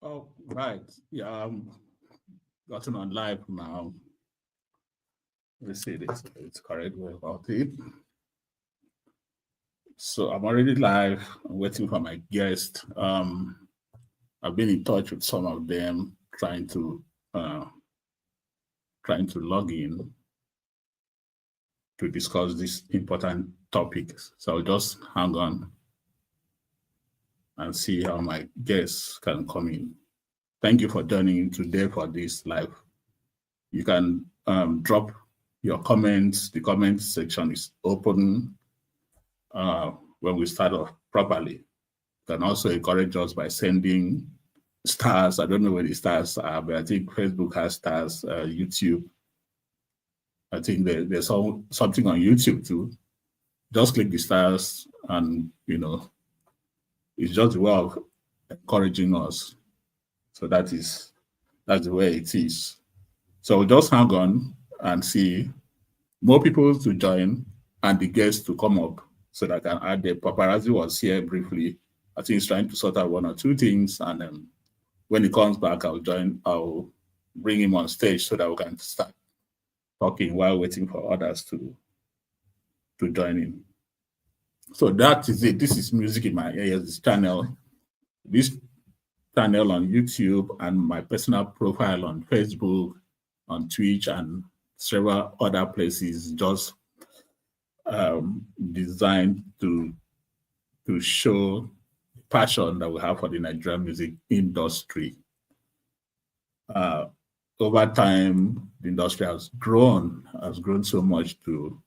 Oh, right. Yeah, gotten on live now. Let's see this. It's correct way about it. So I'm already live. I'm waiting for my guest. I've been in touch with some of them, uh, trying to log in to discuss this important topic. So I'll just hang on and see how my guests can come in. Thank you for joining in today for this live. You can drop your comments. The comment section is open when we start off properly. You can also encourage us by sending stars. I don't know where the stars are, but I think Facebook has stars, YouTube. I think there's something on YouTube too. Just click the stars and, it's just a way of encouraging us. So that's the way it is. So we'll just hang on and see more people to join and the guests to come up so that I can add the paparazzi was here briefly. I think he's trying to sort out one or two things. And when he comes back, I'll bring him on stage so that we can start talking while waiting for others to join in. So that is it. This is Music in My Ears, this channel. This channel on YouTube and my personal profile on Facebook, on Twitch, and several other places, just designed to show the passion that we have for the Nigerian music industry. Over time, the industry has grown so much to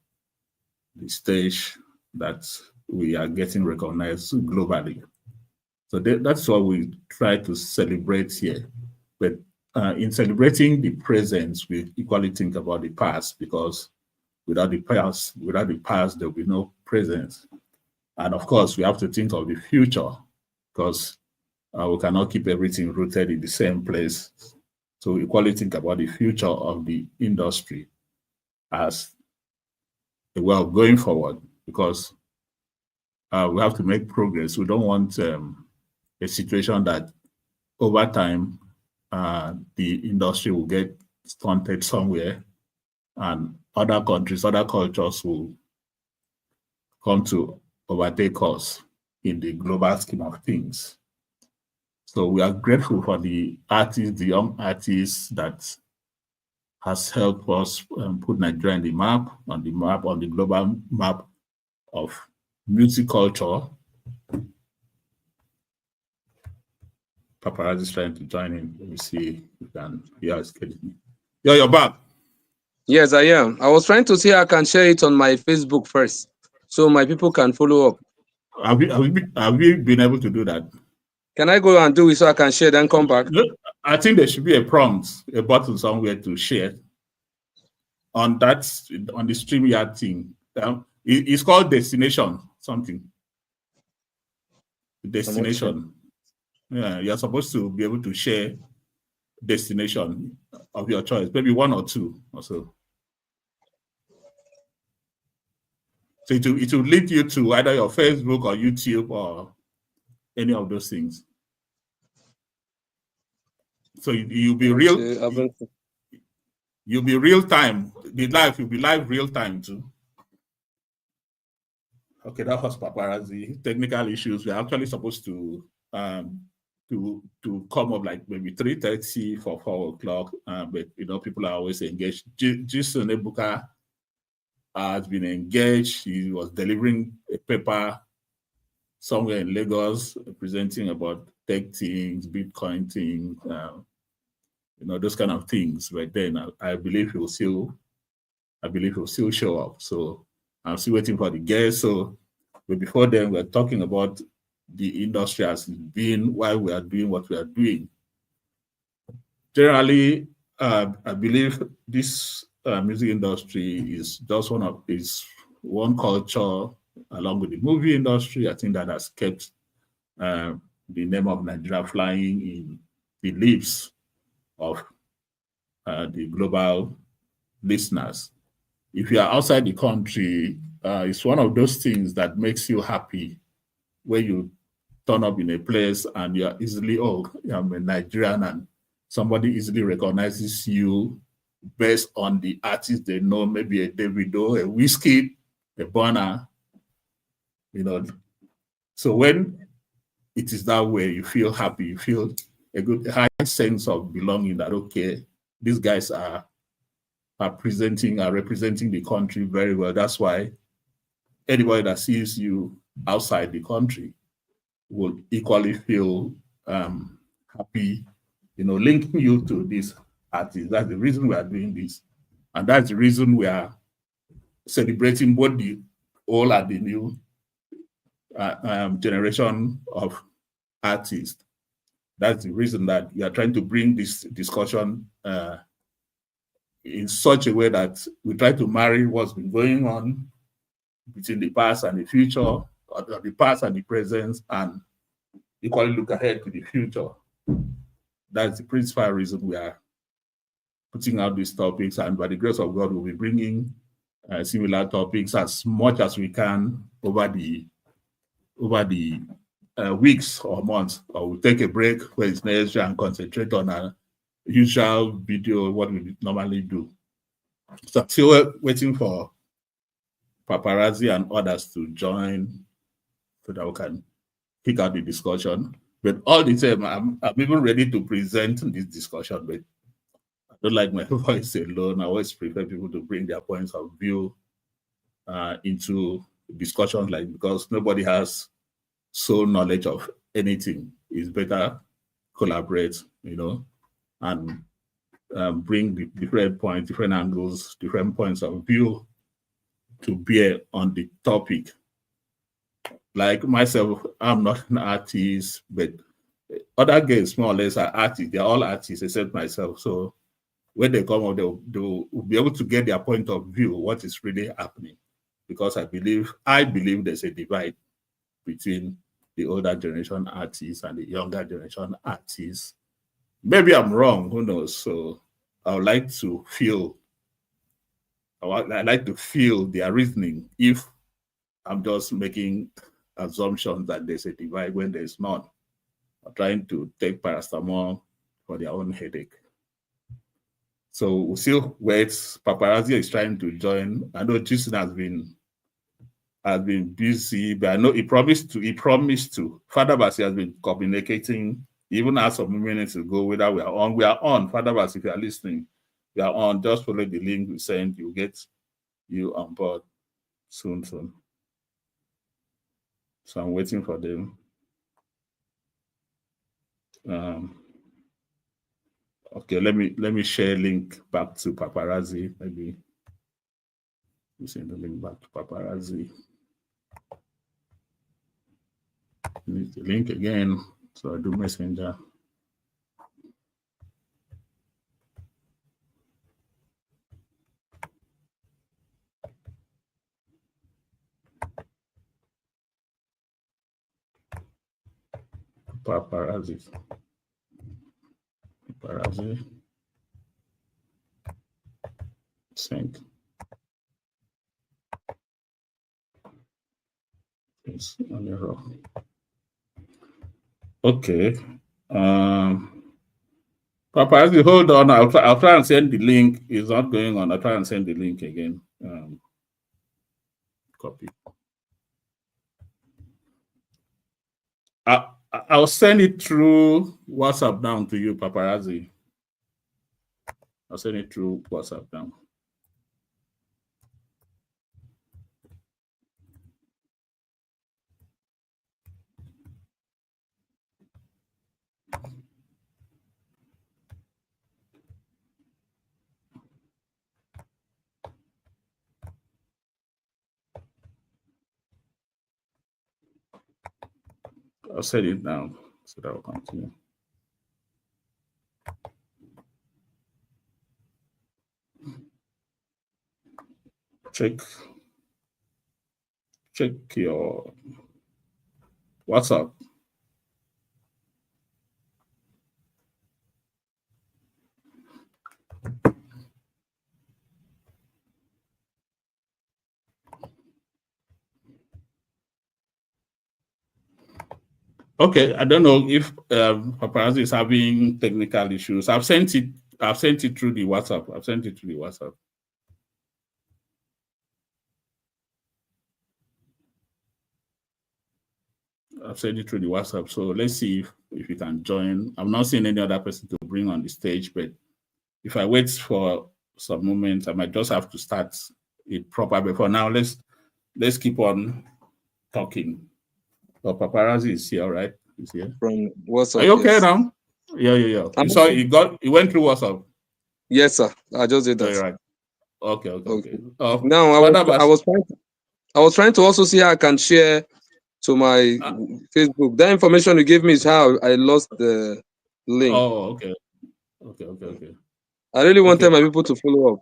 the stage that we are getting recognized globally. So that's what we try to celebrate here. But in celebrating the present, we equally think about the past, because without the past, there will be no present. And of course, we have to think of the future, because we cannot keep everything rooted in the same place. So we equally think about the future of the industry as a way of going forward, because we have to make progress. We don't want a situation that over time the industry will get stunted somewhere and other countries, other cultures will come to overtake us in the global scheme of things. So we are grateful for the artists, the young artists that has helped us put Nigeria on the global map of music culture. Paparazzi is trying to join in. Let me see if you can. Yeah, it's getting me. Yeah, you're back. Yes, I am. I was trying to see how I can share it on my Facebook first, so my people can follow up. Have you been able to do that? Can I go and do it so I can share, then come back? Look, I think there should be a prompt, a button somewhere to share on the StreamYard thing. It's called destination something. Destination. Yeah, you're supposed to be able to share destination of your choice, maybe one or two or so. So it will lead you to either your Facebook or YouTube or any of those things. So you'll be you'll be real time. You'll be live real time too. Okay, that was paparazzi. Technical issues. We're actually supposed to come up like maybe 3:30 for 4 o'clock. But people are always engaged. Jason Ebuka has been engaged. He was delivering a paper somewhere in Lagos presenting about tech things, Bitcoin things, those kind of things. But then I believe he'll still show up. So I'm still waiting for the guests. So, but before then, we're talking about the industry as being why we are doing what we are doing. Generally, I believe this music industry is just one culture along with the movie industry. I think that has kept the name of Nigeria flying in the lips of the global listeners. If you are outside the country, it's one of those things that makes you happy when you turn up in a place and you're easily, oh, I'm a Nigerian, and somebody easily recognizes you based on the artist they know, maybe a Davido, a Whiskey, a Burna, you know. So when it is that way, you feel happy, you feel a good high sense of belonging that, okay, these guys are representing the country very well. That's why anybody that sees you outside the country will equally feel happy, linking you to this artist. That's the reason we are doing this. And that's the reason we are celebrating both the old and the new generation of artists. That's the reason that we are trying to bring this discussion in such a way that we try to marry what's been going on between the past and the future, or the past and the present, and equally look ahead to the future. That's the principal reason we are putting out these topics, and by the grace of God, we'll be bringing similar topics as much as we can over the weeks or months, or we'll take a break where it's necessary and concentrate on our usual video, what we normally do. So I'm still waiting for Paparazzi and others to join so that we can pick out the discussion. But all the time, I'm even ready to present this discussion, but I don't like my voice alone. I always prefer people to bring their points of view into discussions, like, because nobody has sole knowledge of anything. It's better collaborate, and bring the different points, different angles, different points of view to bear on the topic. Like myself, I'm not an artist, but other guys more or less are artists. They're all artists except myself. So when they come up, they'll be able to get their point of view, what is really happening. Because I believe there's a divide between the older generation artists and the younger generation artists. Maybe I'm wrong, who knows? So I would like to feel their reasoning if I'm just making assumptions that there's a divide when there's none. Or trying to take paracetamol for their own headache. So we'll still wait. Paparazzi is trying to join. I know Jason has been busy, but I know he promised to. Father Basi has been communicating, even as of minutes ago, whether we are on. We are on. Father Basi, if you are listening, we are on. Just follow the link we send. You'll get you on board soon. So I'm waiting for them. Okay, let me share link back to Paparazzi. Maybe we send the link back to Paparazzi. Need the link again, so I do Messenger. Paparazzi. Send. It's on error. Okay. Paparazzi, hold on. I'll try and send the link. It's not going on. I'll try and send the link again. Copy. I'll send it through WhatsApp down to you, Paparazzi. I'll send it through WhatsApp down. I'll set it down so that will continue. Check your WhatsApp. Okay, I don't know if paparazzi is having technical issues. I've sent it through the WhatsApp. I've sent it through the WhatsApp. I've sent it through the WhatsApp. So let's see if you can join. I'm not seeing any other person to bring on the stage, but if I wait for some moments, I might just have to start it proper. But for now, let's keep on talking. So paparazzi is here, right? He's here. From WhatsApp. Are you okay yes. now? Yeah. You saw it went through WhatsApp. Yes, sir. I just did that. Right. Okay. Now I was trying to also see how I can share to my Facebook. That information you gave me is how I lost the link. Oh, okay. I really wanted my people to follow up.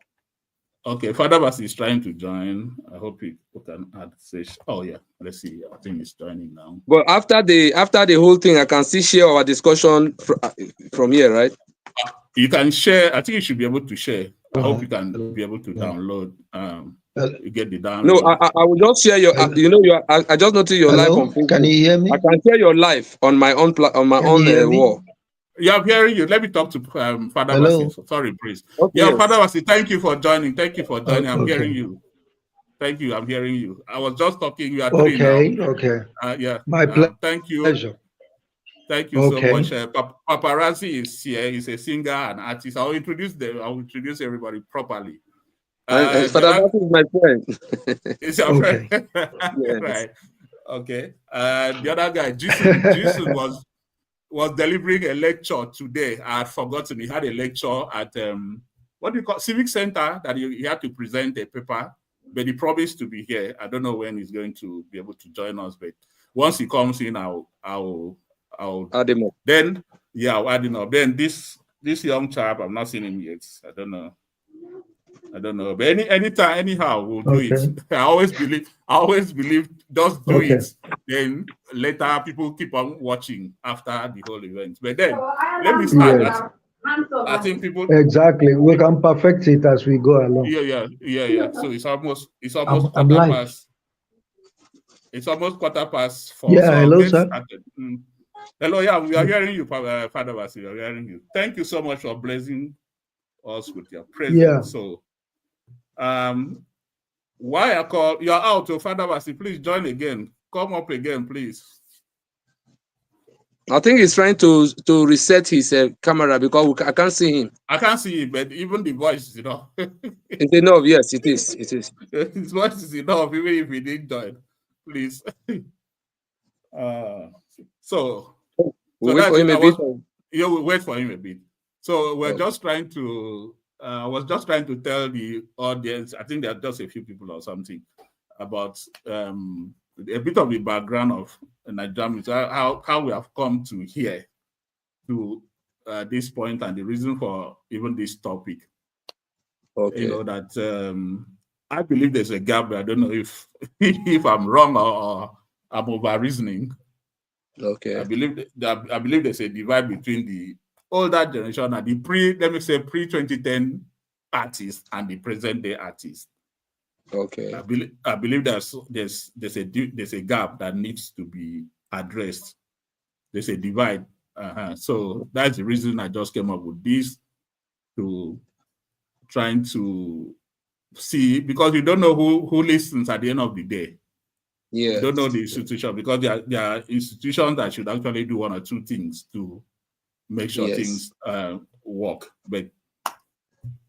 Okay, Father Bas is trying to join. I hope he can add session. Oh yeah, let's see. I think he's joining now. But after the whole thing, I can still share our discussion from here, right? You can share. I think you should be able to share. I hope you can be able to download. You get the download. No, I will just share your. I just noticed your live on Facebook. Can you hear me? I can share your live on my own wall. Yeah, I'm hearing you. Let me talk to Father Basi. Sorry, please. Okay, yeah, Father Basi, thank you for joining. I'm hearing you. Thank you. I'm hearing you. I was just talking. You are three now. Okay. Yeah. My pleasure. Thank you. Thank you so much. Paparazzi is here. He's a singer and artist. I'll introduce everybody properly. Father Basi is my friend. It's your friend. Yes. Right. Okay. The other guy, Jason was delivering a lecture today. I had forgotten. He had a lecture at what do you call Civic Center that he had to present a paper, but he promised to be here. I don't know when he's going to be able to join us, but once he comes in, I'll add him up. Then I'll add him up. Then this young chap, I've not seen him yet. I don't know. But anyhow, we'll do it. I always believe just do it. Then later people keep on watching after the whole event. But then let me start. Yes. I think people exactly. We can perfect it as we go along. Yeah. So it's almost quarter past. It's almost 4:15. Yeah, so hello, sir. Hello, yeah, we are hearing you, Father Basi. We are hearing you. Thank you so much for blessing us with your presence. Yeah. So why I call you're out, so Father Basi, please join again. Come up again, please. I think he's trying to reset his camera because I can't see him. I can't see him, but even the voice is enough. It's enough, yes, it is. His voice is enough, even if he didn't join. Please. So we'll wait for him a bit. Yeah, we'll wait for him a bit. So we're just trying to I was just trying to tell the audience, I think there are just a few people or something, about a bit of the background of Nigerian, how we have come to here to this point and the reason for even this topic. Okay. You know that I believe there's a gap, but I don't know if I'm wrong or I'm over reasoning. Okay. I believe there's a divide between the older generation and the pre-2010 artists and the present day artists. Okay. I believe there's a gap that needs to be addressed. There's a divide. So that's the reason I just came up with this, to trying to see, because you don't know who listens at the end of the day. Yeah. You don't know the institution, because there are institutions that should actually do one or two things to make sure things work. But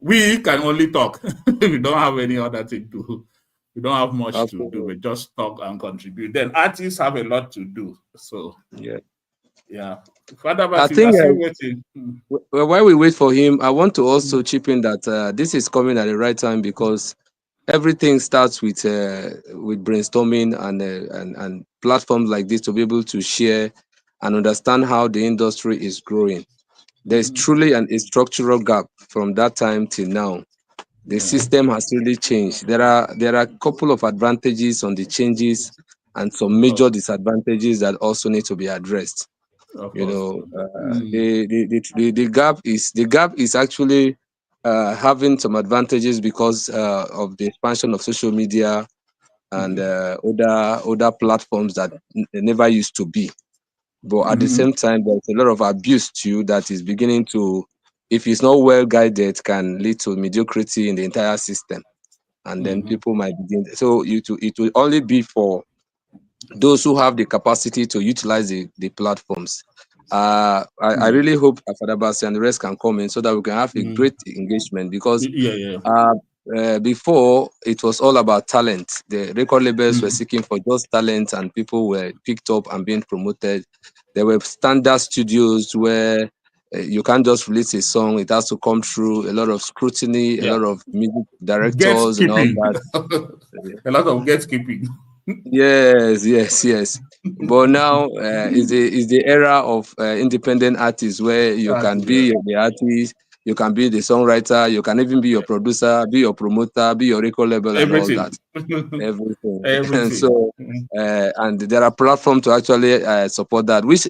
we can only talk. We don't have any other thing to. We don't have much to do. We just talk and contribute. Then artists have a lot to do. So yeah. Father Basi, I think still waiting. While we wait for him, I want to also chip in that this is coming at the right time, because everything starts with brainstorming and platforms like this to be able to share and understand how the industry is growing. There's truly a structural gap from that time till now. The system has really changed. There are a couple of advantages on the changes and some major disadvantages that also need to be addressed. The gap is actually having some advantages because of the expansion of social media and other platforms that never used to be. but at the same time, there's a lot of abuse too that is beginning to, if it's not well guided, can lead to mediocrity in the entire system, and then people might begin. So it will only be for those who have the capacity to utilize the platforms. I really hope Father Basi and the rest can come in so that we can have a great engagement, because before it was all about talent. The record labels were seeking for just talent, and people were picked up and being promoted. There were standard studios where you can't just release a song; it has to come through a lot of scrutiny, a lot of music directors, and all that. A lot of gatekeeping. Yes. But now is the era of independent artists, where you can be the artist, you can be the songwriter, you can even be your producer, be your promoter, be your record label, and all that. Everything. And so and there are platforms to actually support that, which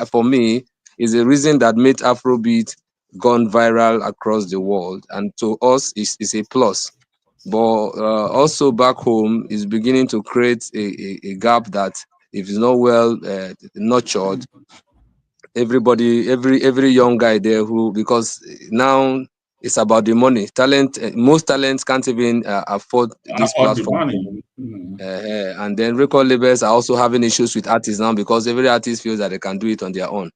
for me is the reason that made Afrobeat gone viral across the world, and to us is a plus. But also back home is beginning to create a gap that, if it's not well nurtured, every young guy there who, because now it's about the money. Most talents can't even afford this platform. And then record labels are also having issues with artists now, because every artist feels that they can do it on their own.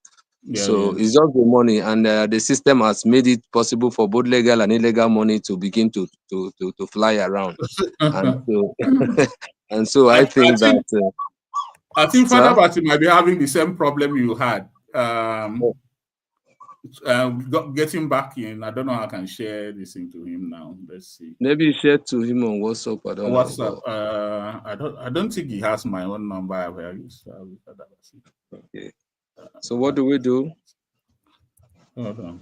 It's just the money, and the system has made it possible for both legal and illegal money to begin to fly around. And so I think that Father Bati might be having the same problem you had. Getting back in. I don't know how I can share this thing to him now. Let's see. Maybe share to him on WhatsApp. I don't know. I don't think he has my own number. Okay. So what do we do? Hold on.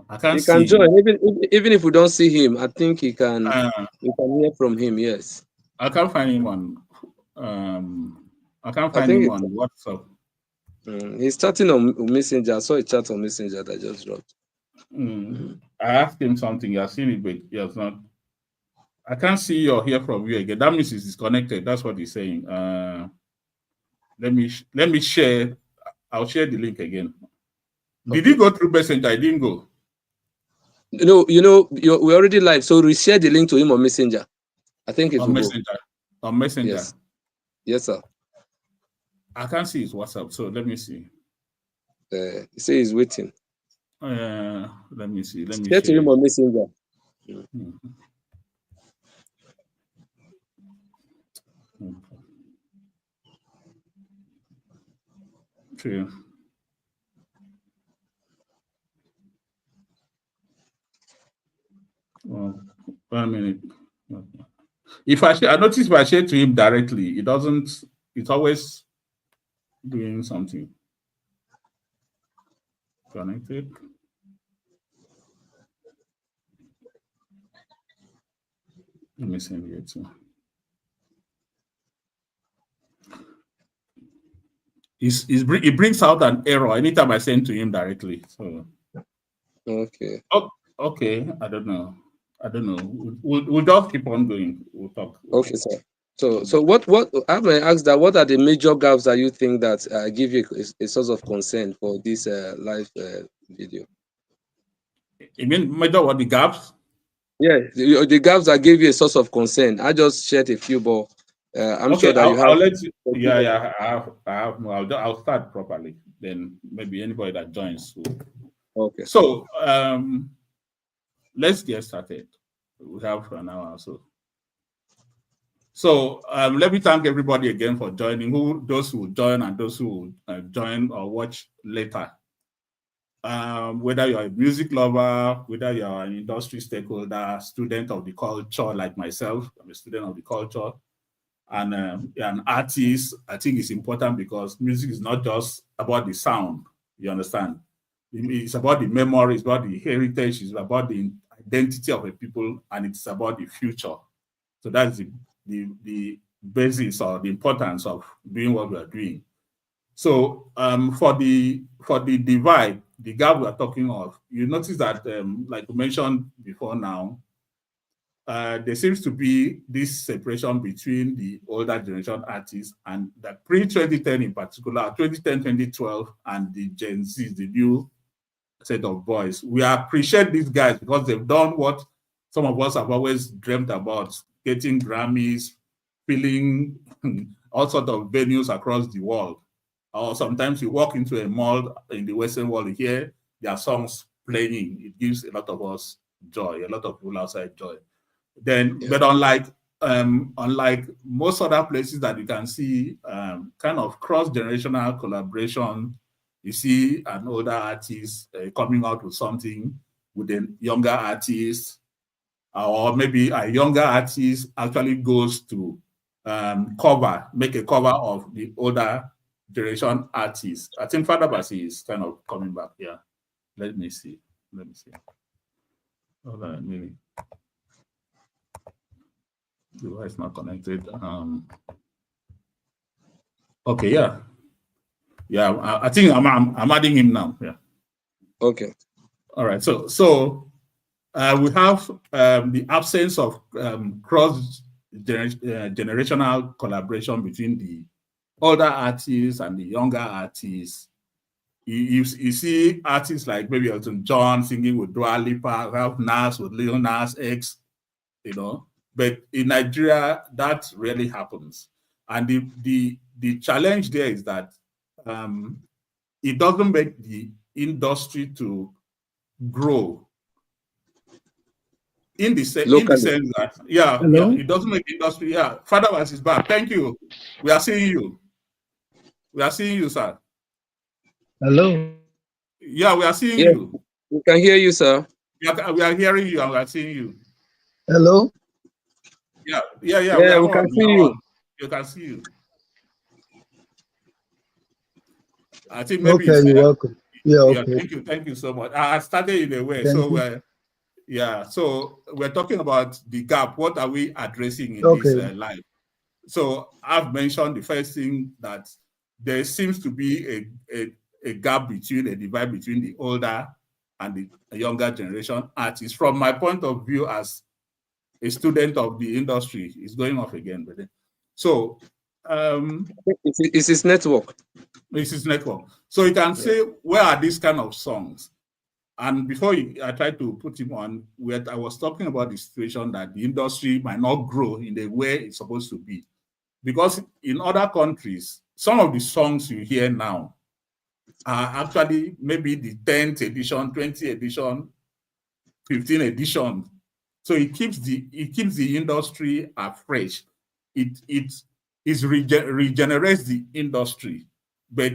I can't see. He can join, even if we don't see him. I think he can. We can hear from him. Yes. I can't find him on. I can't find him on WhatsApp. He's starting on Messenger. I saw a chat on Messenger that just dropped. I asked him something. He has seen it, but he has not. I can't see or hear from you again. That means he's disconnected. That's what he's saying. Let me share. I'll share the link again. Okay. Did he go through Messenger? I didn't go. No, we're already live, so we share the link to him on Messenger. I think it's on Messenger. Go. On Messenger. Yes, sir. I can't see his WhatsApp, so let me see. He says he's waiting. Let me see. Let me share to him on Messenger. True. Well, 1 minute. If I notice if I share to him directly, it doesn't. It's always doing something. Connected. Let me send it to. It brings out an error anytime I send to him directly. So. Okay. Oh, okay. I don't know. We'll just keep on going. We'll talk. Okay, sir. So what I may ask that, what are the major gaps that you think that give you a source of concern for this live video? You mean major what, the gaps? Yeah, the gaps that gave you a source of concern. I just shared a few, but I'm sure that you have. I'll let you. Yeah. I have more. I'll start properly. Then maybe anybody that joins will. Okay. So let's get started. We have an hour or so. So let me thank everybody again for joining. Those who join and those who join or watch later. Whether you're a music lover, whether you're an industry stakeholder, student of the culture like myself, I'm a student of the culture, and an artist, I think it's important because music is not just about the sound, you understand? It's about the memory, it's about the heritage, it's about the identity of a people, and it's about the future. So that's the basis or the importance of doing what we are doing. So for the divide, the gap we are talking of, you notice that, like we mentioned before now, there seems to be this separation between the older generation artists and the pre-2010 in particular, 2010, 2012, and the Gen Z, the new set of boys. We appreciate these guys because they've done what some of us have always dreamt about, getting Grammys, filling all sorts of venues across the world. Or sometimes you walk into a mall in the Western world, you hear their songs playing. It gives a lot of us joy, a lot of people outside joy. Then, yeah. But unlike most other places that you can see kind of cross-generational collaboration, you see an older artist coming out with something with a younger artist, or maybe a younger artist actually goes to make a cover of the older generation artist. I think Father Basi is kind of coming back here. Let me see. Hold on a minute. Device not connected. Okay, yeah. I think I'm adding him now. Yeah. Okay. All right. So we have the absence of cross-generational collaboration between the older artists and the younger artists. You see artists like maybe Elton John singing with Dua Lipa, Ralph Nas with Lil Nas X, you know. But in Nigeria, that rarely happens. And the challenge there is that it doesn't make the industry to grow. In the sense that, it doesn't make the industry, Father Basi is back. Thank you. We are seeing you. We are seeing you, sir. Hello. Yeah, we are seeing you. We can hear you, sir. We are hearing you and we are seeing you. Hello. Yeah, we can see you. You can see you. I think maybe okay, you're welcome. Yeah, okay. Thank you so much. I started in a way. So we're talking about the gap. What are we addressing in this life? So I've mentioned the first thing, that there seems to be a gap between a divide between the older and the younger generation artists. From my point of view as a student of the industry, is going off again. But so it's his network. It's his network. So you can say, where are these kind of songs? And before I tried to put him on, I was talking about the situation that the industry might not grow in the way it's supposed to be. Because in other countries, some of the songs you hear now are actually maybe the 10th edition, 20th edition, 15th edition. So it keeps the industry afresh. It regenerates the industry. But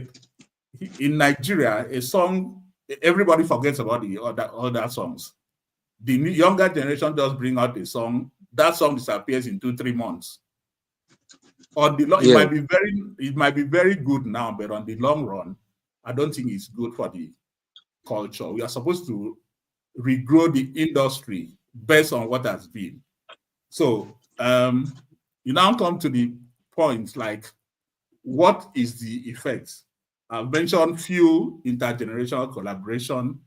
in Nigeria, a song, everybody forgets about the other songs. The younger generation does bring out a song. That song disappears in 2-3 months. It might be very good now, but on the long run, I don't think it's good for the culture. We are supposed to regrow the industry based on what has been. So you now come to the point, like, what is the effect? I've mentioned few intergenerational collaboration,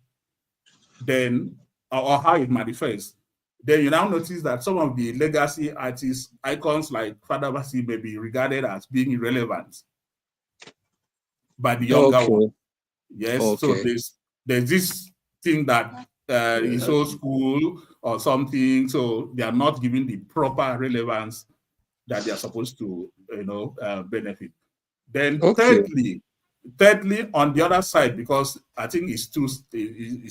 then or how it manifests. Then you now notice that some of the legacy artists, icons like Father Basi, may be regarded as being irrelevant by the younger one. Yes, so there's this thing that is old school or something, so they are not given the proper relevance that they are supposed to, benefit. Then thirdly, on the other side, because I think it's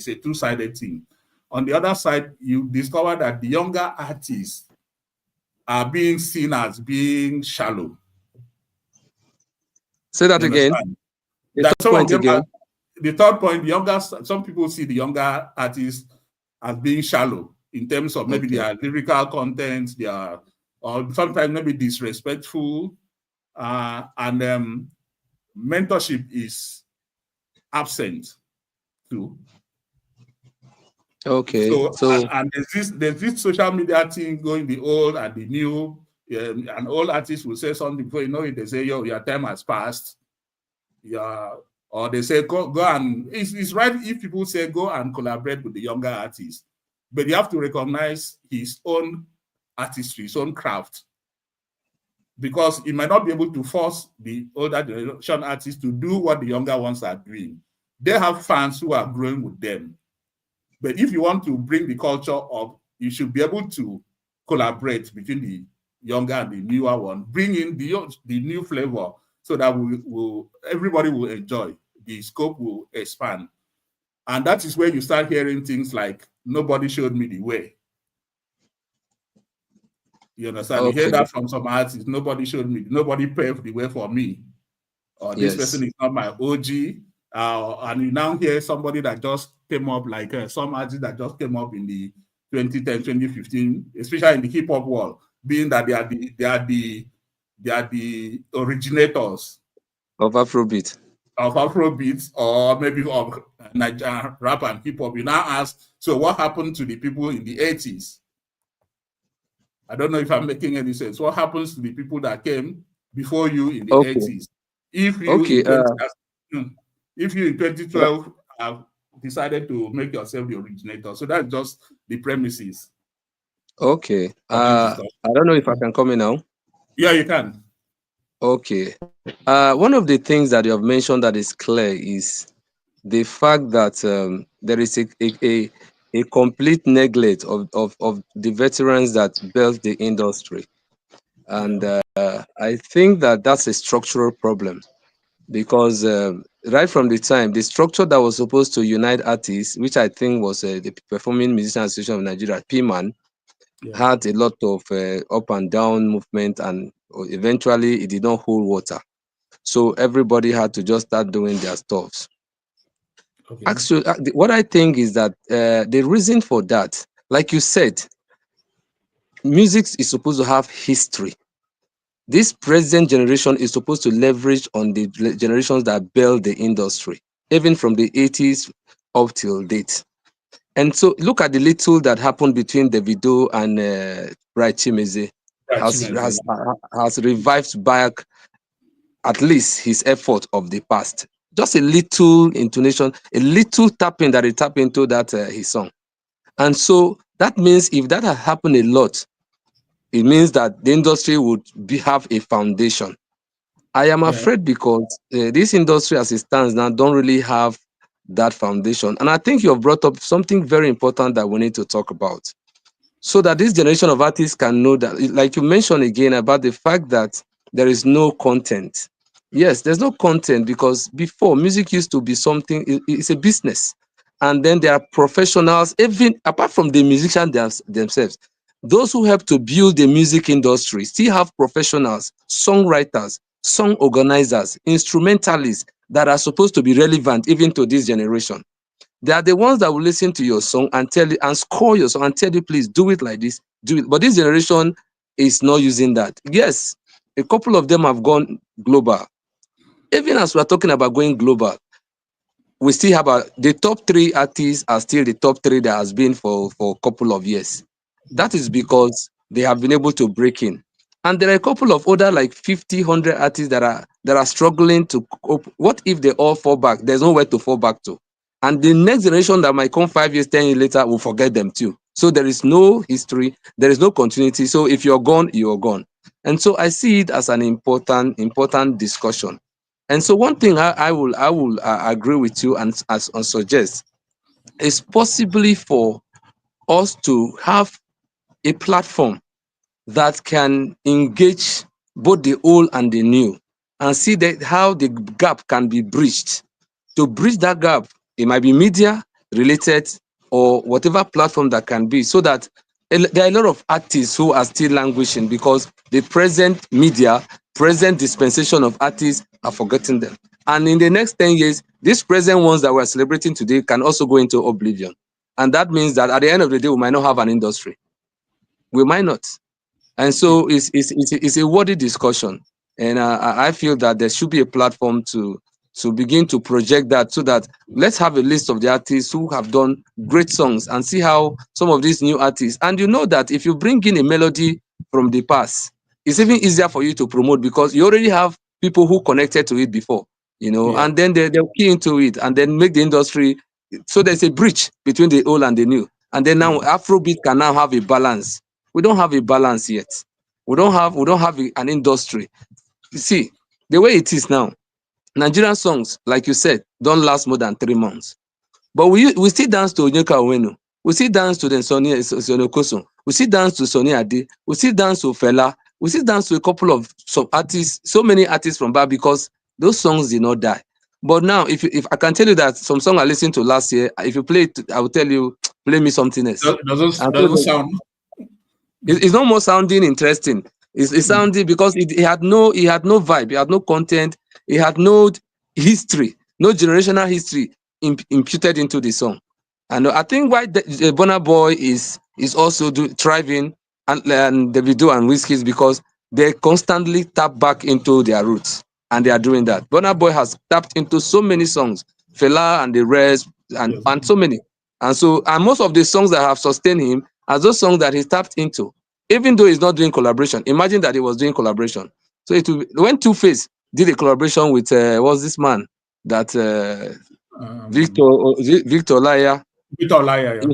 a two-sided thing. On the other side, you discover that the younger artists are being seen as being shallow. Say that again. The third point, some people see the younger artists as being shallow in terms of maybe their lyrical content, or sometimes maybe disrespectful, and mentorship is absent too. And there's this social media thing going, the old and the new. An old artist will say something before you know it, they say, "Yo, your time has passed." Yeah, or they say, "Go and." It's right if people say go and collaborate with the younger artist, but you have to recognize his own artistry, its own craft. Because it might not be able to force the older generation artists to do what the younger ones are doing. They have fans who are growing with them. But if you want to bring the culture up, you should be able to collaborate between the younger and the newer one, bring in the new flavor so that everybody will enjoy. The scope will expand. And that is where you start hearing things like, nobody showed me the way. You understand? Okay. You hear that from some artists, nobody showed me, nobody paved the way for me. Or this person is not my OG. And you now hear somebody that just came up, like some artists that just came up in the 2010, 2015, especially in the hip hop world, being that they are the originators of Afrobeat. Or maybe of Nigerian rap and hip hop. You now ask, so what happened to the people in the 80s? I don't know if I'm making any sense. What happens to the people that came before you in the 80s? If you in 2012 have decided to make yourself the originator, so that's just the premises. Okay. I don't know if I can come in now. Yeah, you can. Okay. One of the things that you have mentioned that is clear is the fact that there is a complete neglect of the veterans that built the industry. And I think that that's a structural problem, because right from the time, the structure that was supposed to unite artists, which I think was the Performing Musicians Association of Nigeria, PMAN, had a lot of up and down movement, and eventually it did not hold water. So everybody had to just start doing their stuffs. Okay. Actually, what I think is that the reason for that, like you said, music is supposed to have history. This present generation is supposed to leverage on the generations that built the industry, even from the 80s up till date. And so look at the little that happened between Davido and Tems has revived back at least his effort of the past. Just a little intonation, a little tapping that he tapped into that his song. And so that means if that had happened a lot, it means that the industry would have a foundation. I am afraid because this industry as it stands now don't really have that foundation. And I think you have brought up something very important that we need to talk about, so that this generation of artists can know that, like you mentioned again, about the fact that there is no content. Yes, there's no content because before, music used to be something, it's a business. And then there are professionals, even apart from the musicians themselves. Those who help to build the music industry still have professionals, songwriters, song organizers, instrumentalists that are supposed to be relevant even to this generation. They are the ones that will listen to your song and tell you and score your song and tell you, please do it like this, do it. But this generation is not using that. Yes, a couple of them have gone global. Even as we're talking about going global, we still have the top 3 artists are still the top 3 that has been for a couple of years. That is because they have been able to break in. And there are a couple of other like 50, 100 artists that are struggling to cope. What if they all fall back? There's nowhere to fall back to. And the next generation that might come 5 years, 10 years later will forget them too. So there is no history, there is no continuity. So if you're gone, you're gone. And so I see it as an important discussion. And so one thing I will agree with you and suggest is possibly for us to have a platform that can engage both the old and the new and see that how the gap can be bridged. To bridge that gap, it might be media related or whatever platform that can be, so that there are a lot of artists who are still languishing because the present media, present dispensation of artists are forgetting them. And in the next 10 years, these present ones that we're celebrating today can also go into oblivion. And that means that at the end of the day, we might not have an industry. We might not. And so it's a worthy discussion. And I feel that there should be a platform to begin to project that, so that let's have a list of the artists who have done great songs and see how some of these new artists. And you know that if you bring in a melody from the past, it's even easier for you to promote because you already have people who connected to it before, and then they'll key into it and then make the industry. So there's a bridge between the old and the new. And then now Afrobeat can now have a balance We don't have a balance yet. We don't have an industry. You see, the way it is now, Nigerian songs, like you said, don't last more than 3 months. But we still dance to Onyeka Onwenu. We still dance to the Sonny Okosun. We still dance to Sonny Ade. We still dance to Fela. We still dance to a couple of some artists, so many artists from back, because those songs did not die. But now, if I can tell you that some song I listened to last year, if you play it, I will tell you, play me something else. Doesn't sound. It's not more sounding interesting. It's sounding because it had no vibe, it had no content, it had no history, no generational history imputed into the song. And I think why the Burna Boy is also thriving, and Davido and Whiskey, is because they constantly tap back into their roots, and they are doing that. Burna Boy has tapped into so many songs, Fela and the rest, and so many. And most of the songs that have sustained him are those songs that he tapped into, even though he's not doing collaboration. Imagine that he was doing collaboration. So when Two-Face did a collaboration with what's this man that Victor Laya. Victor Laya, yeah.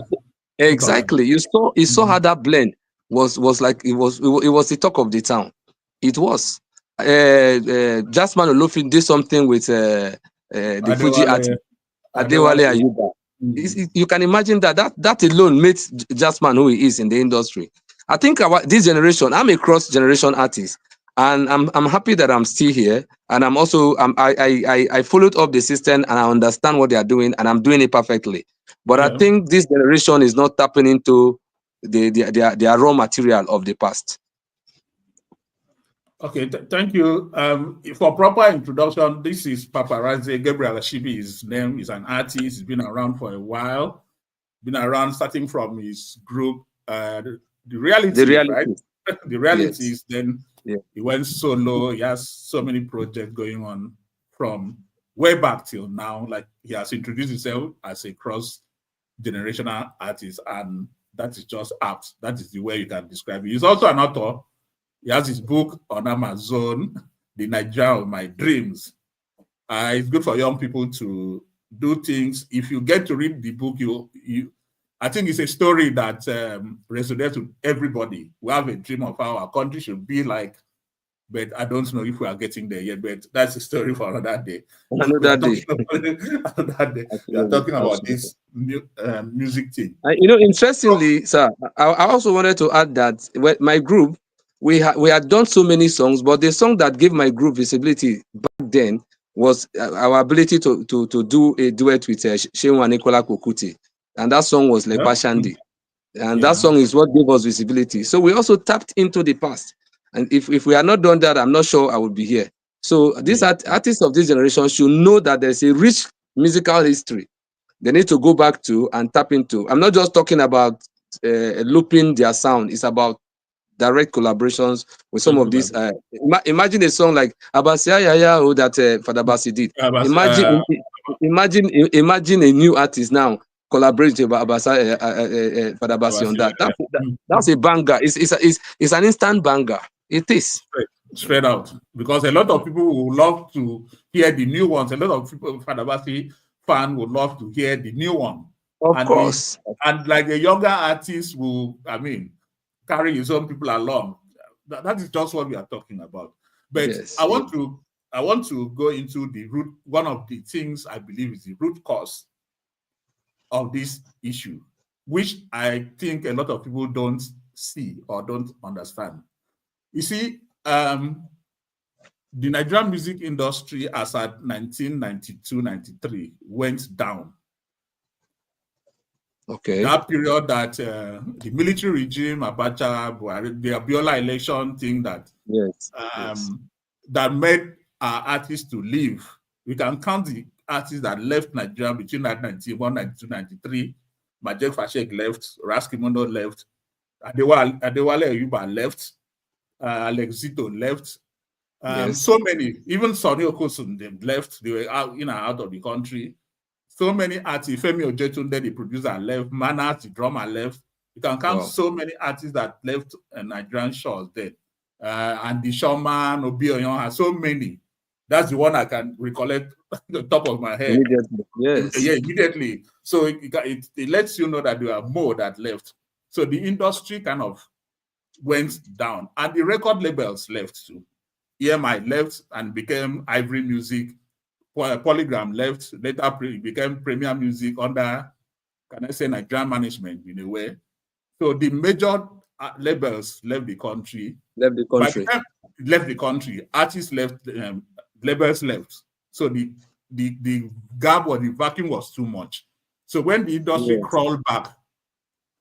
Exactly. You saw how that blend was like it was the talk of the town. It was. Jasmine Olofin did something with the Fuji artist Adewale Ayuba. You can imagine that alone made Jasmine who he is in the industry. I think this generation, I'm a cross-generation artist, and I'm happy that I'm still here, and I'm also I followed up the system, and I understand what they are doing, and I'm doing it perfectly. But I think this generation is not tapping into their raw material of the past. Okay, thank you. For proper introduction, this is Paparazzi. Gabriel Ashibi, his name, is an artist. He's been around for a while. Been around starting from his group, the reality, right? The reality is then he went solo. He has so many projects going on from way back till now. Like, he has introduced himself as a cross-generational artist, and that is just apt. That is the way you can describe it. He's also an author. He has his book on Amazon, The Nigerian of My Dreams. It's good for young people to do things. If you get to read the book, I think it's a story that resonates with everybody. We have a dream of how our country should be like, but I don't know if we are getting there yet. But that's a story for another day. Another day. We are talking about this music thing. Interestingly, sir, I also wanted to add that my group, we had done so many songs, but the song that gave my group visibility back then was our ability to do a duet with Shewa Nicola Kokuti, and that song was Lepa Shandi, and that song is what gave us visibility. So we also tapped into the past, and if we had not done that, I'm not sure I would be here. So these artists of this generation should know that there's a rich musical history they need to go back to and tap into. I'm not just talking about looping their sound. It's about direct collaborations with some of these. Imagine a song like Abasia Yaya that Father Basi did. Imagine a new artist now collaborating with Father Basi on that. That's a banger. It's an instant banger. It is straight out, because a lot of people would love to hear the new ones. A lot of people, Father Basi fan, would love to hear the new one. Of course. And like the younger artists will, carry his own people along. That is just what we are talking about. But I want to go into the root. One of the things I believe is the root cause of this issue, which I think a lot of people don't see or don't understand. You see, the Nigerian music industry as at 1992-93 went down. Okay. That period that the military regime, Abacha, the Abiola election thing that that made our artists to leave. We can count the artists that left Nigeria between 1991, 92, 93. Majek Fashek left, Raskimondo left, Adewale Ayuba left, Alex Zito left. So many, even Sonny Okosun, they left. They were out of the country. So many artists, Femi Ojetunde, the producer, left. Manas, the drummer, left. You can count so many artists that left Nigerian shores then. And the Showman, Obi Oyon, has so many. That's the one I can recollect the top of my head. Immediately. Yes. Yeah, immediately. So it lets you know that there are more that left. So the industry kind of went down, and the record labels left too. EMI left and became Ivory Music. Polygram left, later became Premier Music under, can I say, Nigerian management in a way. So the major labels left the country. Left the country. By the time left the country, artists left, labels left. So the gap or the vacuum was too much. So when the industry crawled back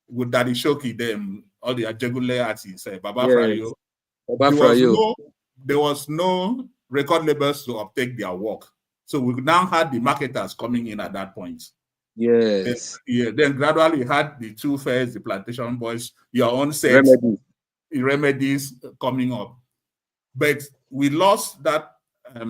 with Daddy Shoki, them, all the Ajegule artists, Baba Frayo, there was no record labels to uptake their work. So we now had the marketers coming in at that point. Yes. Then gradually had the Two Fairs, the Plantation Boys, your own set, remedies coming up. But we lost that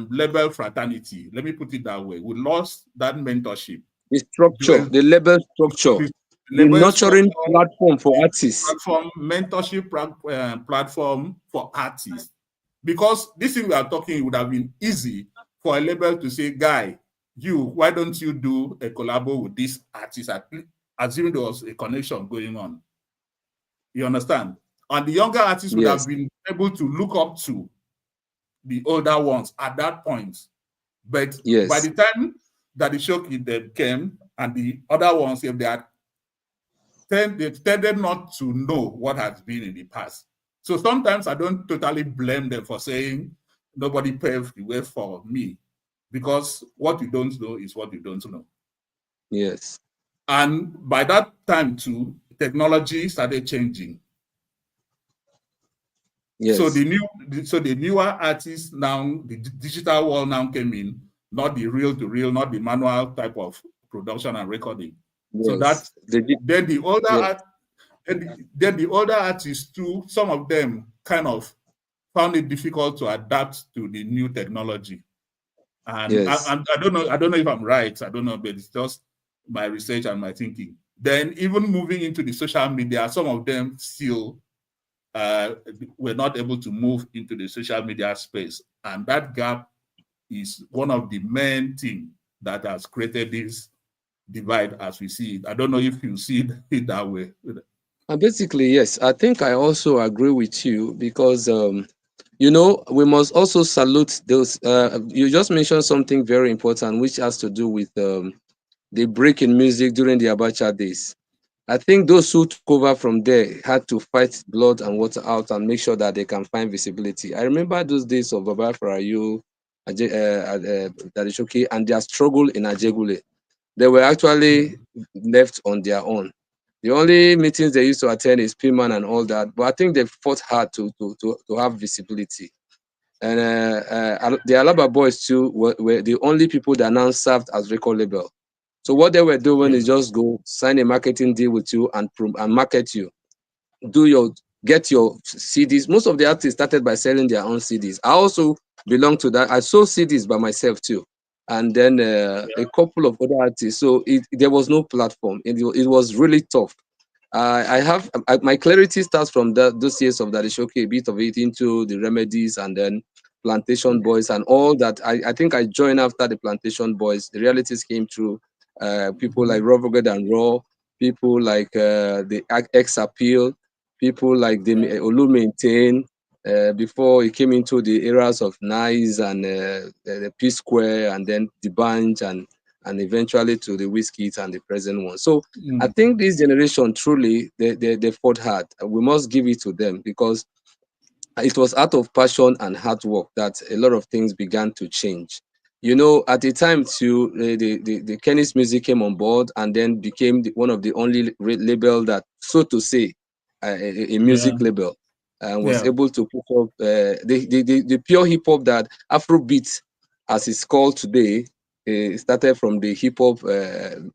label fraternity. Let me put it that way. We lost that mentorship. The structure, the label structure, the nurturing platform for artists. Mentorship platform for artists. Because this thing we are talking would have been easy for a label to say, guy, why don't you do a collabo with this artist? Assuming there was a connection going on. You understand? And the younger artists would have been able to look up to the older ones at that point. But by the time that the show came and the other ones, if they tended not to know what has been in the past. So sometimes I don't totally blame them for saying nobody paved the way for me, because what you don't know is what you don't know. Yes. And by that time too, technology started changing. Yes. So the newer artists now, the digital world now came in, not the reel to reel, not the manual type of production and recording. Yes. So that's then the older then the older artists too, some of them kind of found it difficult to adapt to the new technology. And I don't know if I'm right. I don't know, but it's just my research and my thinking. Then even moving into the social media, some of them still were not able to move into the social media space. And that gap is one of the main things that has created this divide as we see it. I don't know if you see it that way. Basically, yes. I think I also agree with you because, we must also salute those. You just mentioned something very important, which has to do with the break in music during the Abacha days. I think those who took over from there had to fight blood and water out and make sure that they can find visibility. I remember those days of Baba Farayu, Dadishoki, and their struggle in Ajegule. They were actually left on their own. The only meetings they used to attend is P-Man and all that, but I think they fought hard to have visibility. And the Alaba boys too were the only people that now served as record label. So what they were doing is just go sign a marketing deal with you and market you. Get your CDs. Most of the artists started by selling their own CDs. I also belong to that. I sold CDs by myself too. And then a couple of other artists. So there was no platform. It was really tough. My clarity starts from those years of Dadishoki, a bit of it into the remedies and then Plantation Boys and all that. I think I joined after the Plantation Boys. The realities came through. People like Rovoged and Raw, people like the X Appeal, people like the Olu Maintain, before he came into the eras of Nice and the P Square and then the Bunch and eventually to the Whiskies and the present one. So I think this generation truly they fought hard. We must give it to them because it was out of passion and hard work that a lot of things began to change. At the time too, the Kenny's Music came on board and then became one of the only label that, so to say, a music label, and was able to put up the pure hip hop that Afrobeat, as it's called today, started from the hip hop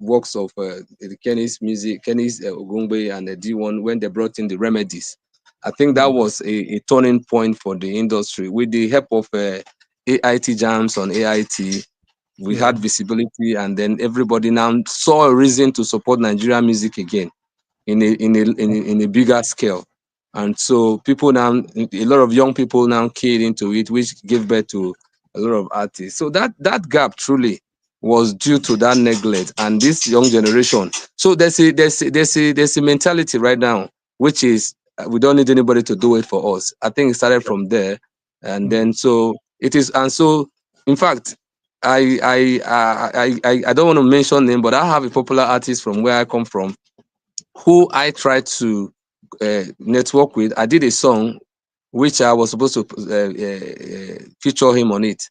works of the Kenny's Music, Kenny's Ogungbe and the D1 when they brought in the remedies. I think that was a turning point for the industry. With the help of AIT jams on AIT, we had visibility, and then everybody now saw a reason to support Nigerian music again in a bigger scale. And so people now, a lot of young people now keyed into it, which gave birth to a lot of artists. So that gap truly was due to that neglect and this young generation. So there's a mentality right now, which is we don't need anybody to do it for us. I think it started from there, and then so it is. And so, in fact, I don't want to mention name, but I have a popular artist from where I come from, who I tried to network with. I did a song which I was supposed to feature him on it,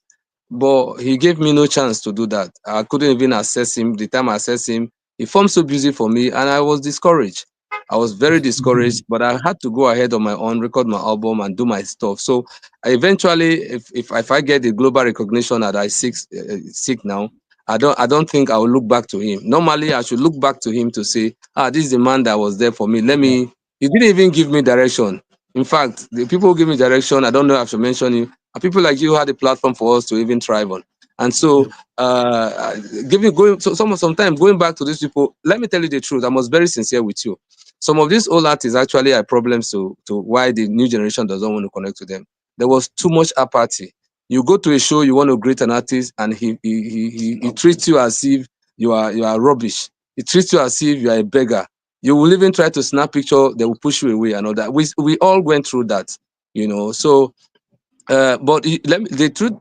but he gave me no chance to do that. I couldn't even access him. The time I accessed him, he formed so busy for me, and I was discouraged. I was very discouraged, but I had to go ahead on my own, record my album, and do my stuff. So eventually, if I get the global recognition that I seek now, I don't think I will look back to him. Normally, I should look back to him to say, this is the man that was there for me. Let me. He didn't even give me direction. In fact, the people who give me direction, I don't know if I should mention you, and people like you had a platform for us to even thrive on. And so, sometimes going back to these people, let me tell you the truth. I was very sincere with you. Some of these old artists actually had problems to why the new generation doesn't want to connect to them. There was too much apathy. You go to a show, you want to greet an artist, and he treats you as if you are rubbish. He treats you as if you are a beggar. You will even try to snap picture, they will push you away and all that. We all went through that, So, but the truth,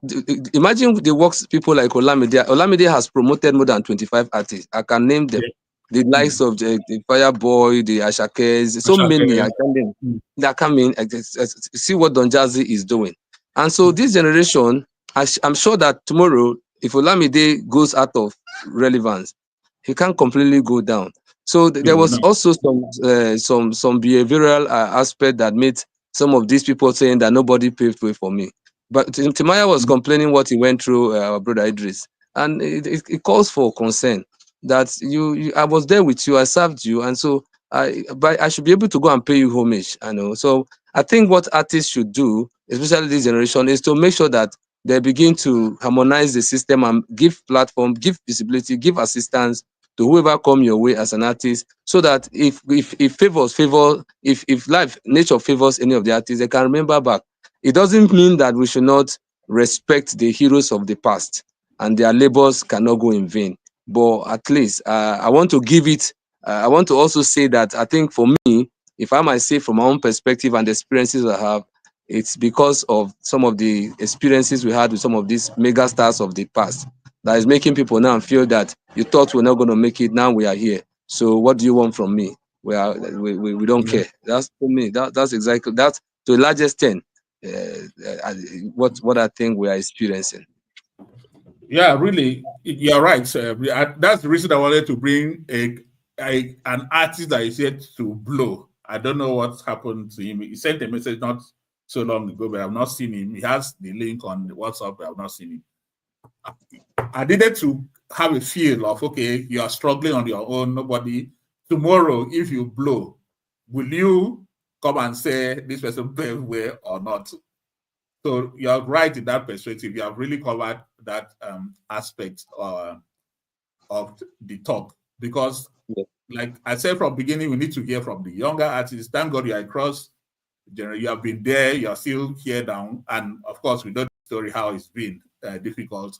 imagine the works people like Olamide. Olamide has promoted more than 25 artists. I can name them. The likes of the Fireboy, the Ashakes, so many. I can name. That come in, see what Don Jazzy is doing. And so this generation, I'm sure that tomorrow, if Olamide goes out of relevance, he can completely go down. So there was also some behavioral aspect that made some of these people saying that nobody paved way for me. But Timaya was complaining what he went through, our brother Idris, and it calls for concern that I was there with you, I served you, and so but I should be able to go and pay you homage. I know. So I think what artists should do, especially this generation, is to make sure that they begin to harmonize the system and give platform, give visibility, give assistance to whoever come your way as an artist, so that if life nature favors any of the artists, they can remember back. It doesn't mean that we should not respect the heroes of the past and their labors cannot go in vain. But at least I want to give it. I want to also say that I think for me, if I might say from my own perspective and the experiences I have, it's because of some of the experiences we had with some of these mega stars of the past that is making people now feel that you thought we're not going to make it. Now we are here. So what do you want from me? We don't care. That's for me. That's exactly that to a large extent. What I think we are experiencing. Yeah, really, you're right. That's the reason I wanted to bring an artist that is yet to blow. I don't know what's happened to him. He sent a message not so long ago, but I've not seen him. He has the link on WhatsApp, but I've not seen him. I needed to have a feel of, okay, you are struggling on your own. Nobody. Tomorrow, if you blow, will you come and say this person paved way or not? So you're right in that perspective. You have really covered that aspect of the talk, because, like I said from the beginning, we need to hear from the younger artists. Thank God you are across. You have been there. You are still here now, and of course, we know the story how it's been difficult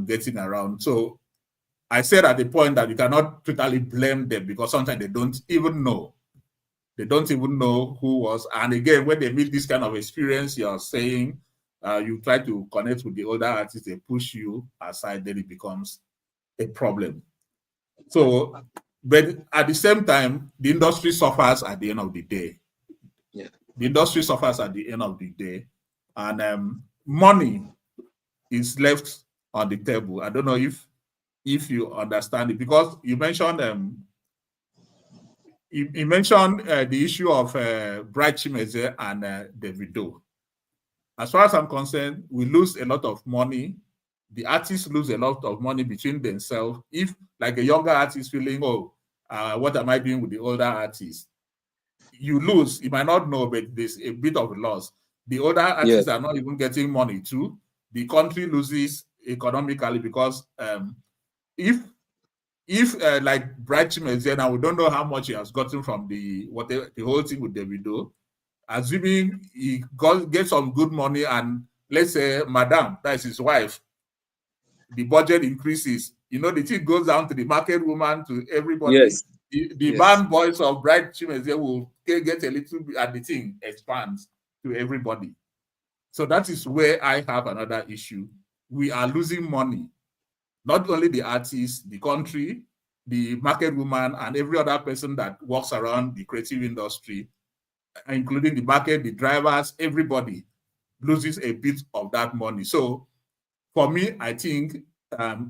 getting around. So I said at the point that you cannot totally blame them, because sometimes they don't even know. They don't even know who was. And again, when they meet this kind of experience, you're saying you try to connect with the older artists, they push you aside, then it becomes a problem. So, but at the same time, the industry suffers at the end of the day. Yeah. The industry suffers at the end of the day. And money is left on the table. I don't know if you understand it, because you mentioned the issue of Bright Chimeze and Davido. As far as I'm concerned, we lose a lot of money. The artists lose a lot of money between themselves. If, like, a younger artist feeling, what am I doing with the older artist? You lose. You might not know, but there's a bit of loss. The older artists are not even getting money too. The country loses economically, because if like Bright Chimeze, now we don't know how much he has gotten from the whole thing with Davido. Assuming he gets some good money, and let's say Madame, that is his wife, the budget increases. The thing goes down to the market woman, to everybody. Yes. The band boys of Bright Chimeze will get a little bit, and the thing expands to everybody. So that is where I have another issue. We are losing money. Not only the artists, the country, the market woman, and every other person that walks around the creative industry, including the market, the drivers, everybody loses a bit of that money. So for me, I think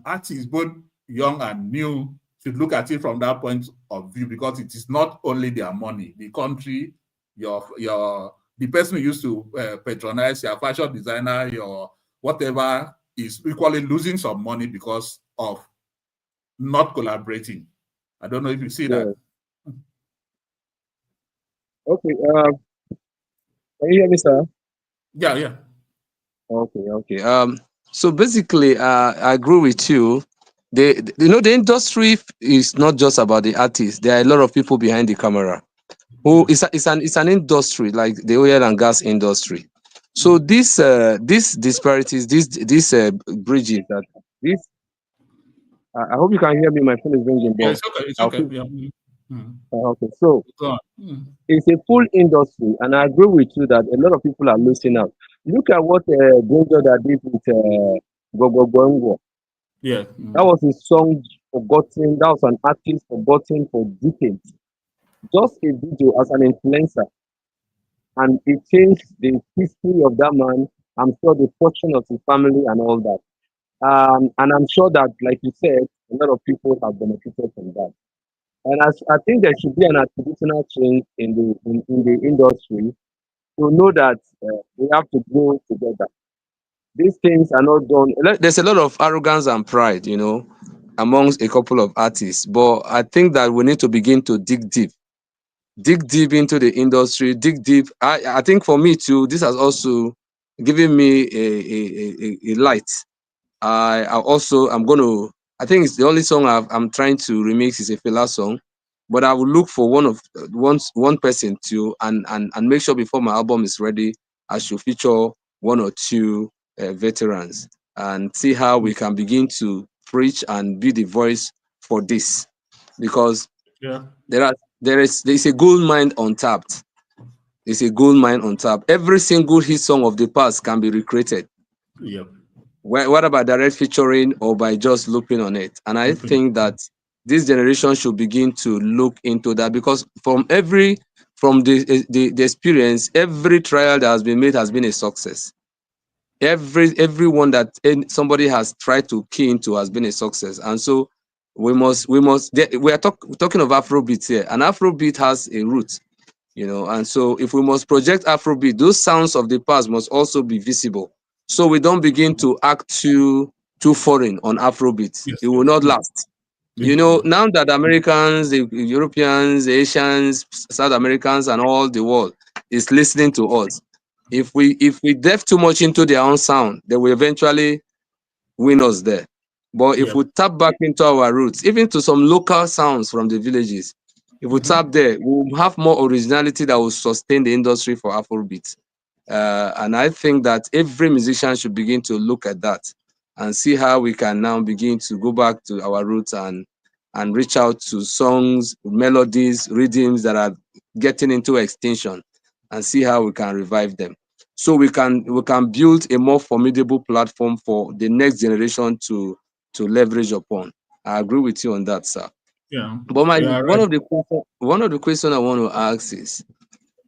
artists, both young and new, should look at it from that point of view, because it is not only their money. The country, the person who used to patronize, your fashion designer, your whatever, is equally losing some money because of not collaborating. I don't know if you see that. Okay. Can you hear me, sir? Yeah. Okay. So basically, I agree with you. The industry is not just about the artist. There are a lot of people behind the camera. It's an industry, like the oil and gas industry. So these disparities, these bridges, that this I hope you can hear me. My phone is ringing. Yeah, it's okay. It's okay. Yeah. Okay. So it's a full industry, and I agree with you that a lot of people are losing out. Look at what Davido did with Go Go. Yeah. That was a song forgotten. That was an artist forgotten for decades. Just a video as an influencer, and it changed the history of that man. I'm sure the fortune of his family and all that. And I'm sure that, like you said, a lot of people have benefited from that. And I think there should be an attitudinal change in the industry to know that we have to grow together. These things are not done. There's a lot of arrogance and pride, amongst a couple of artists. But I think that we need to begin to dig deep into the industry, dig deep. I think for me too, this has also given me a light. I think it's the only song I'm trying to remix is a Fela song, but I will look for one person to and make sure before my album is ready, I should feature one or two veterans and see how we can begin to preach and be the voice for this, because there is a gold mine untapped. There's a gold mine untapped. Every single hit song of the past can be recreated. Yep. What about direct featuring or by just looping on it? And I think that this generation should begin to look into that, because from the experience, every trial that has been made has been a success. Everyone that somebody has tried to key into has been a success. And so we are talking of Afrobeat here, and Afrobeat has a root, and so if we must project Afrobeat, those sounds of the past must also be visible, so we don't begin to act too foreign on Afrobeat. It will not last. Now that Americans, the Europeans, the Asians, South Americans, and all the world is listening to us, if we delve too much into their own sound, they will eventually win us there. But if we tap back into our roots, even to some local sounds from the villages, if we tap there, we'll have more originality that will sustain the industry for Afrobeat. And I think that every musician should begin to look at that and see how we can now begin to go back to our roots and reach out to songs, melodies, rhythms that are getting into extinction, and see how we can revive them. So we can build a more formidable platform for the next generation to leverage upon. I agree with you on that, sir. Yeah. But one of the questions I want to ask is,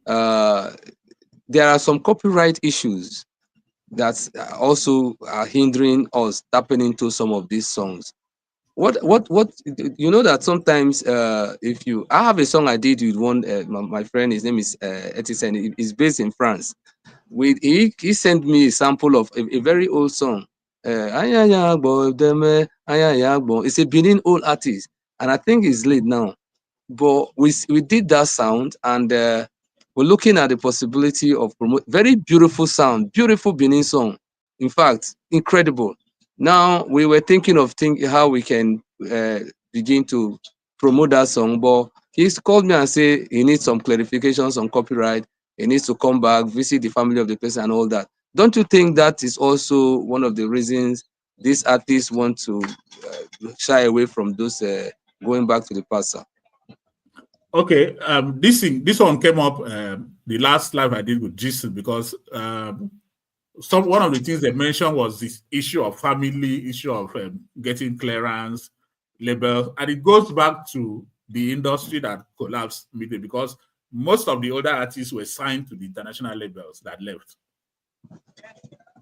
there are some copyright issues that also are hindering us tapping into some of these songs. What that sometimes I have a song I did with one my friend, his name is Etisen. He's based in France. He sent me a sample of a very old song. It's a Benin old artist, and I think he's late now. But we did that sound, and we're looking at the possibility of promote very beautiful sound, beautiful Benin song. In fact, incredible. Now we were thinking of how we can begin to promote that song, but he's called me and say he needs some clarifications on copyright. He needs to come back, visit the family of the person and all that. Don't you think that is also one of the reasons these artists want to shy away from those going back to the past, sir? Okay, this one came up the last live I did with Jason because one of the things they mentioned was this issue of family, issue of getting clearance, labels, and it goes back to the industry that collapsed midway because most of the older artists were signed to the international labels that left.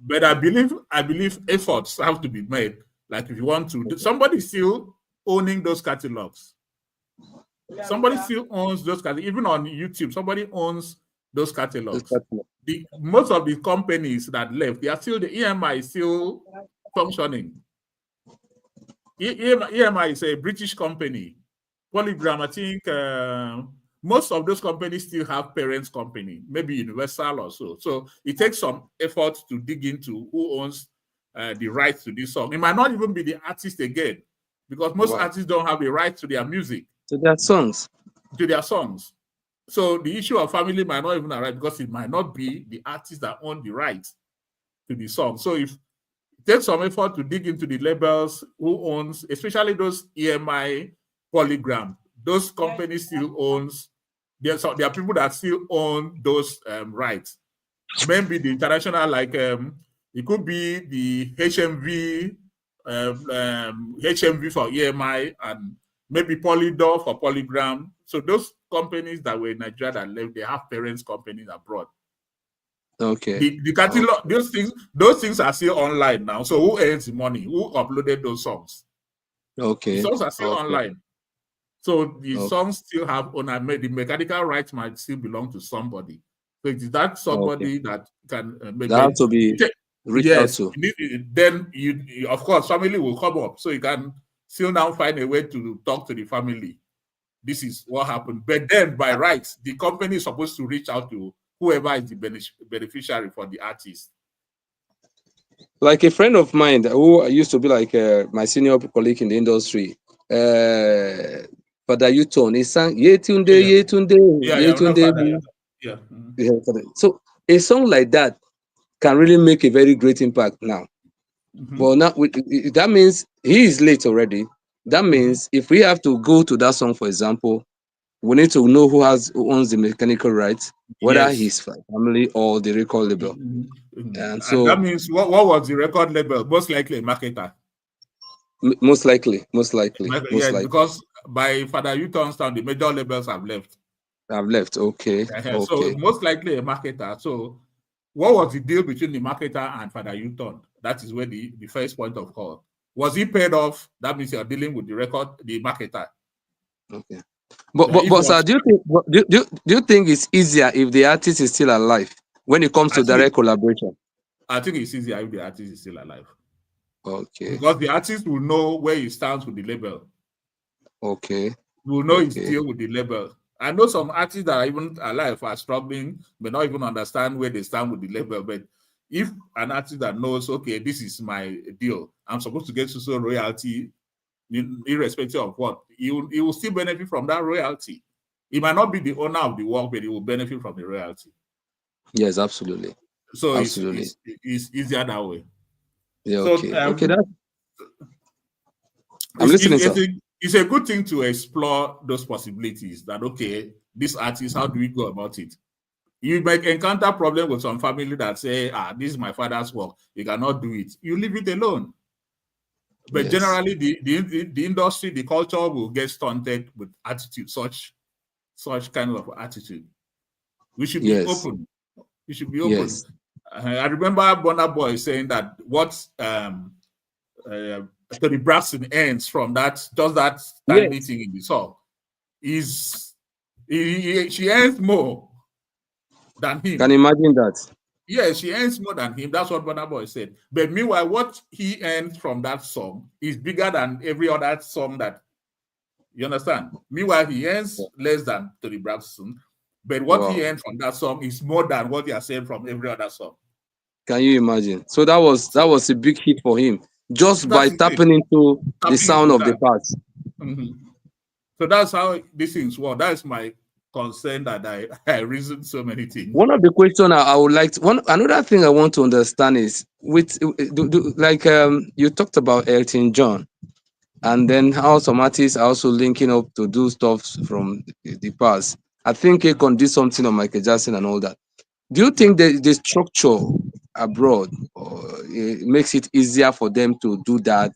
But I believe efforts have to be made. Like if you want to, somebody still owning those catalogs. Somebody still owns those catalogs. Even on YouTube, somebody owns those catalogs. Most of the companies that left, they are still, the EMI is still functioning. EMI is a British company. Polygram, I think most of those companies still have parents company, maybe Universal or so. So it takes some effort to dig into who owns the rights to this song. It might not even be the artist again, because most artists don't have the right to their music. To their songs. To their songs. So the issue of family might not even arise because it might not be the artist that own the rights to the song. So if it takes some effort to dig into the labels, who owns, especially those EMI, Polygram, those companies still owns. There are people that still own those rights. Maybe the international, like it could be the HMV, HMV for EMI, and maybe Polydor for Polygram. So those companies that were in Nigeria that left, they have parents companies abroad. Okay. The catalog, those things are still online now. So who earns the money? Who uploaded those songs? Okay. The songs are still online. So the songs still have owner. The mechanical rights might still belong to somebody. So it is that somebody that can make that to be reached out to. Then you, of course, family will come up. So you can still now find a way to talk to the family. This is what happened. But then by rights, the company is supposed to reach out to whoever is the beneficiary for the artist. Like a friend of mine who used to be like my senior colleague in the industry, Father Uton, he sang Yetunde, Yetunde, Yetunde. Yeah. So a song like that can really make a very great impact now. Well, now that means he is late already. That means if we have to go to that song, for example, we need to know who owns the mechanical rights, whether his family or the record label. And so that means what was the record label? Most likely a marketer. Most likely. Because by Father Uton's time, the major labels have left. Okay. So most likely a marketer. So what was the deal between the marketer and Father Uton? That is where the first point of call. Was he paid off? That means you're dealing with the marketer. Okay. But sir, do you think it's easier if the artist is still alive when it comes to direct collaboration? I think it's easier if the artist is still alive. Okay. Because the artist will know where he stands with the label. Okay. Will know his deal with the label. I know some artists that are even alive are struggling, may not even understand where they stand with the label. But if an artist that knows, okay, this is my deal, I'm supposed to get social royalty, irrespective of what, he will still benefit from that royalty. He might not be the owner of the work, but he will benefit from the royalty. Yes, absolutely. So absolutely. It's easier that way. Yeah, okay. Okay, I'm listening, sir. It's a good thing to explore those possibilities that, okay, this artist, how do we go about it? You might encounter problem with some family that say, this is my father's work. You cannot do it. You leave it alone. But generally, the industry, the culture will get stunted with attitude, such kind of attitude. We should be open. We should be open. Yes. I remember Burna Boy saying that what Tony Braxton earns from that meeting in the song is she earns more than him. Can you imagine that? Yes, she earns more than him. That's what Burna Boy said. But meanwhile, what he earns from that song is bigger than every other song that, you understand? Meanwhile, he earns less than Tony Braxton, but what he earned from that song is more than what he has earned from every other song. Can you imagine? So that was a big hit for him, just by tapping into the sound of the past. So that's how these things work. That's my concern, that I reason so many things. One of the questions I would like to, another thing I want to understand is with like you talked about Elton John. And then how some artists are also linking up to do stuff from the past. I think Akon did something on Michael Jackson and all that. Do you think the structure abroad makes it easier for them to do that?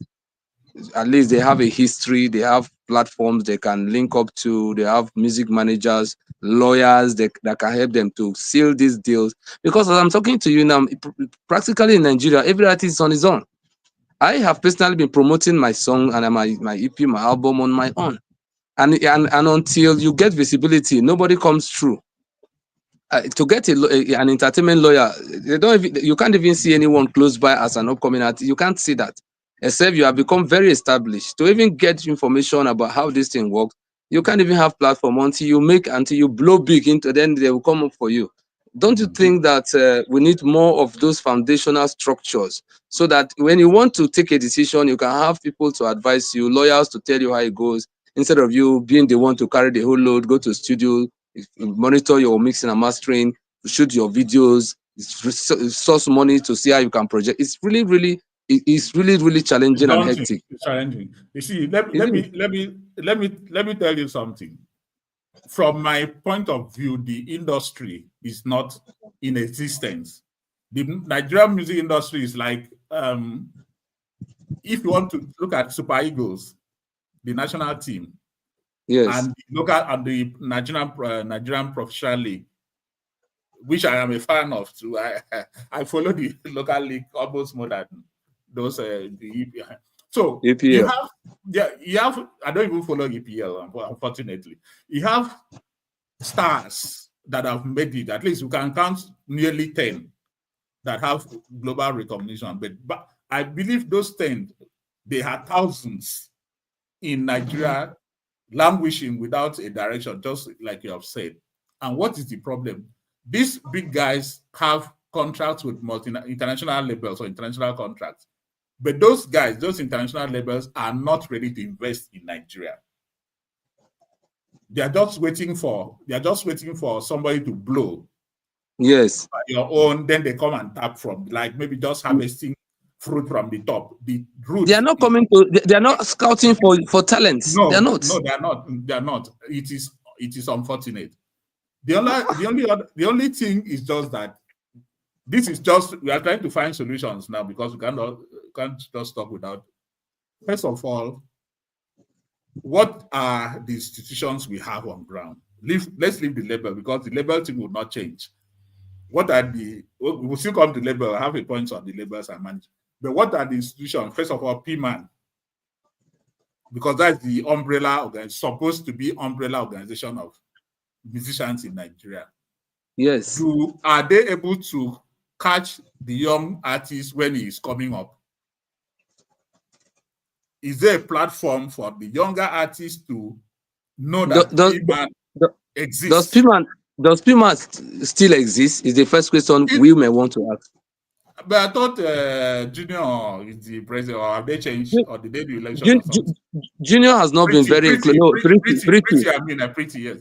At least they have a history, they have platforms they can link up to, they have music managers, lawyers that can help them to seal these deals. Because as I'm talking to you now, practically in Nigeria, every artist is on his own. I have personally been promoting my song and my EP, my album on my own. And until you get visibility, nobody comes through. To get an entertainment lawyer, they don't even, you can't even see anyone close by as an upcoming artist. You can't see that, except you have become very established. To even get information about how this thing works, you can't even have platform until you blow big into. Then they will come up for you. Don't you think that we need more of those foundational structures so that when you want to take a decision, you can have people to advise you, lawyers to tell you how it goes, instead of you being the one to carry the whole load, go to studio, monitor your mixing and mastering, shoot your videos, source money to see how you can project. It's really It's challenging and daunting. hectic. It's challenging. You see, let me tell you something. From my point of view, the industry is not in existence. The Nigerian music industry is like, if you want to look at Super Eagles, the national team, Yes. and look at the Nigerian Professional League, which I am a fan of too. I follow the local league almost more than those the EPL. So EPL. you have. I don't even follow EPL, unfortunately. You have stars that have made it. At least you can count nearly 10 that have global recognition. But I believe those 10, they had thousands in Nigeria languishing without a direction, just like you have said. And what is the problem? These big guys have contracts with international labels or international contracts. But those guys, those international labels, are not ready to invest in Nigeria. They are just waiting for somebody to blow. Yes. Your own, then they come and tap from, like maybe just harvesting fruit from the top. The root. They are not coming to. They are not scouting for talents. No, they are not. No, they are not. They are not. It is unfortunate. The only thing is just that this is just, we are trying to find solutions now because we can't just talk without. First of all, what are the institutions we have on ground? Let's leave the label because the label thing will not change. What are we will still come to label, I have a point on the labels I manage. But what are the institutions? First of all, PMAN, because that's the umbrella, supposed to be umbrella organization of musicians in Nigeria. Yes. Are they able to catch the young artist when he is coming up? Is there a platform for the younger artists to know that PMAN exists? Does PMAN still exist? Is the first question we may want to ask. But I thought Junior is the president, or have they changed, or did they do election? Junior has not been very pretty, I mean, pretty, yes.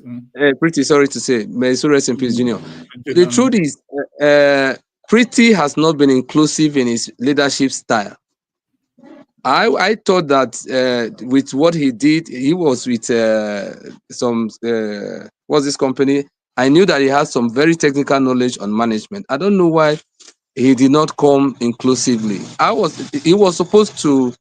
Pretty, sorry to say, may so rest in peace, Junior. The truth is, Pretty has not been inclusive in his leadership style. I thought that with what he did, he was with what's this company? I knew that he has some very technical knowledge on management. I don't know why he did not come inclusively. He was supposed to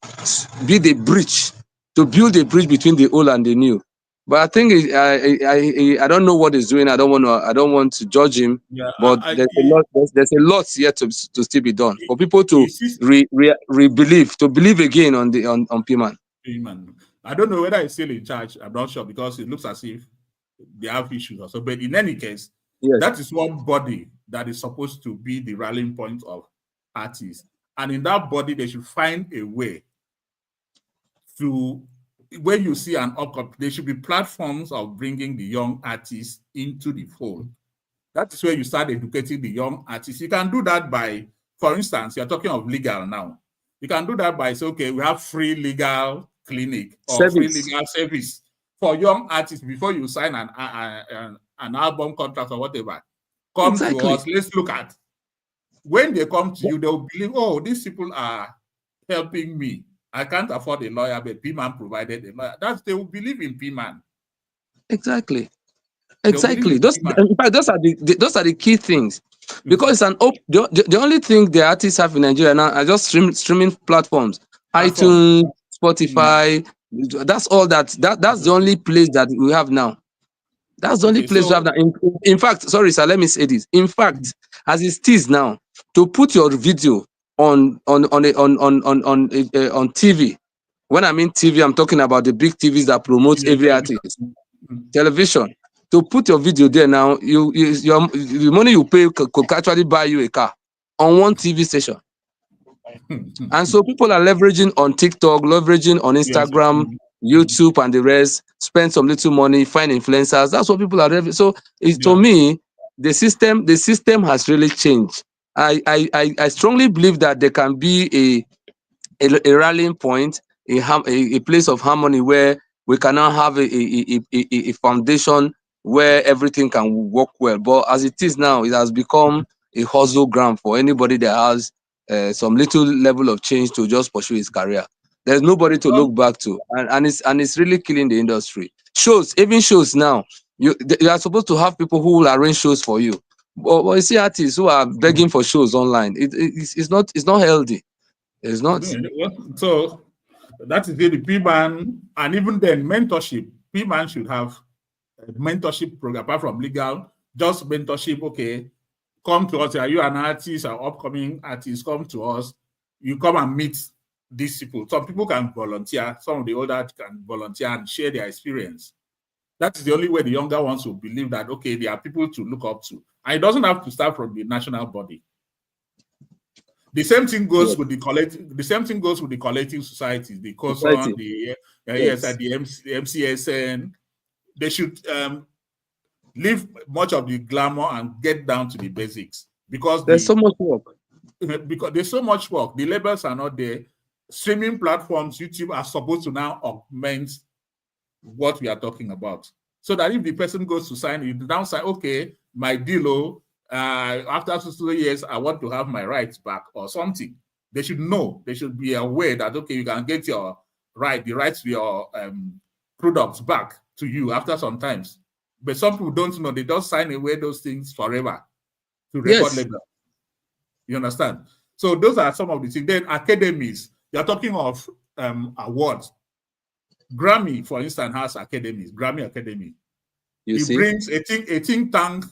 be the bridge, to build a bridge between the old and the new. But I think I don't know what he's doing. I don't want to judge him. Yeah, but there's a lot yet to still be done for people to believe again on PMAN. I don't know whether he's still in charge. I'm not sure because it looks as if they have issues also. But in any case, yes, that is one body that is supposed to be the rallying point of artists. And in that body, they should find a way to, when you see an upcoming, there should be platforms of bringing the young artists into the fold. That is where you start educating the young artists. You can do that by, for instance, you're talking of legal now. You can do that by saying, okay, we have free legal clinic or free legal service for young artists before you sign an album contract or whatever. Come to us, let's look at. When they come to you, they'll believe, oh, these people are helping me. I can't afford a lawyer, but P-Man provided a lawyer. They will believe in P-Man. Exactly. Those, in fact, those are the key things, because it's the only thing the artists have in Nigeria now are just streaming platforms, iTunes, Spotify. That's all that's the only place that we have now. That's the only place we have now. In fact, sorry, sir, let me say this. In fact, as it is now, to put your video on TV. When I mean TV, I'm talking about the big TVs that promotes every artist. Television. To put your video there now, the money you pay could actually buy you a car on one TV station. And so people are leveraging on TikTok, leveraging on Instagram, YouTube, and the rest. Spend some little money, find influencers. That's what people are leveraging. So to me, the system has really changed. I strongly believe that there can be a rallying point, a place of harmony where we can now have a foundation where everything can work well. But as it is now, it has become a hustle ground for anybody that has some little level of change to just pursue his career. There's nobody to look back to, and it's really killing the industry. Even shows now, you are supposed to have people who will arrange shows for you, but you see artists who are begging for shows online. It's not healthy. It's not. So that is the P-Man, and even then mentorship. P-Man should have a mentorship program apart from legal, just mentorship. Okay, come to us. Are you an artist or upcoming artist? Come to us. You come and meet these people. Some people can volunteer. Some of the older can volunteer and share their experience. That is the only way the younger ones will believe that, okay, there are people to look up to. And it doesn't have to start from the national body. The same thing goes with the collective. The same thing goes with the collective societies, the COSON, the MCSN. They should leave much of the glamour and get down to the basics, because there's so much work. Because there's so much work. The labels are not there. Streaming platforms, YouTube, are supposed to now augment what we are talking about, so that if the person goes to sign, you now say, okay, my deal, after 2 years, I want to have my rights back or something. They should know. They should be aware that, okay, you can get the rights to your products back to you after some times. But some people don't know. They just sign away those things forever to record label. You understand? So those are some of the things. Then academies. You're talking of awards. Grammy, for instance, has academies. Grammy Academy. It brings a think tank.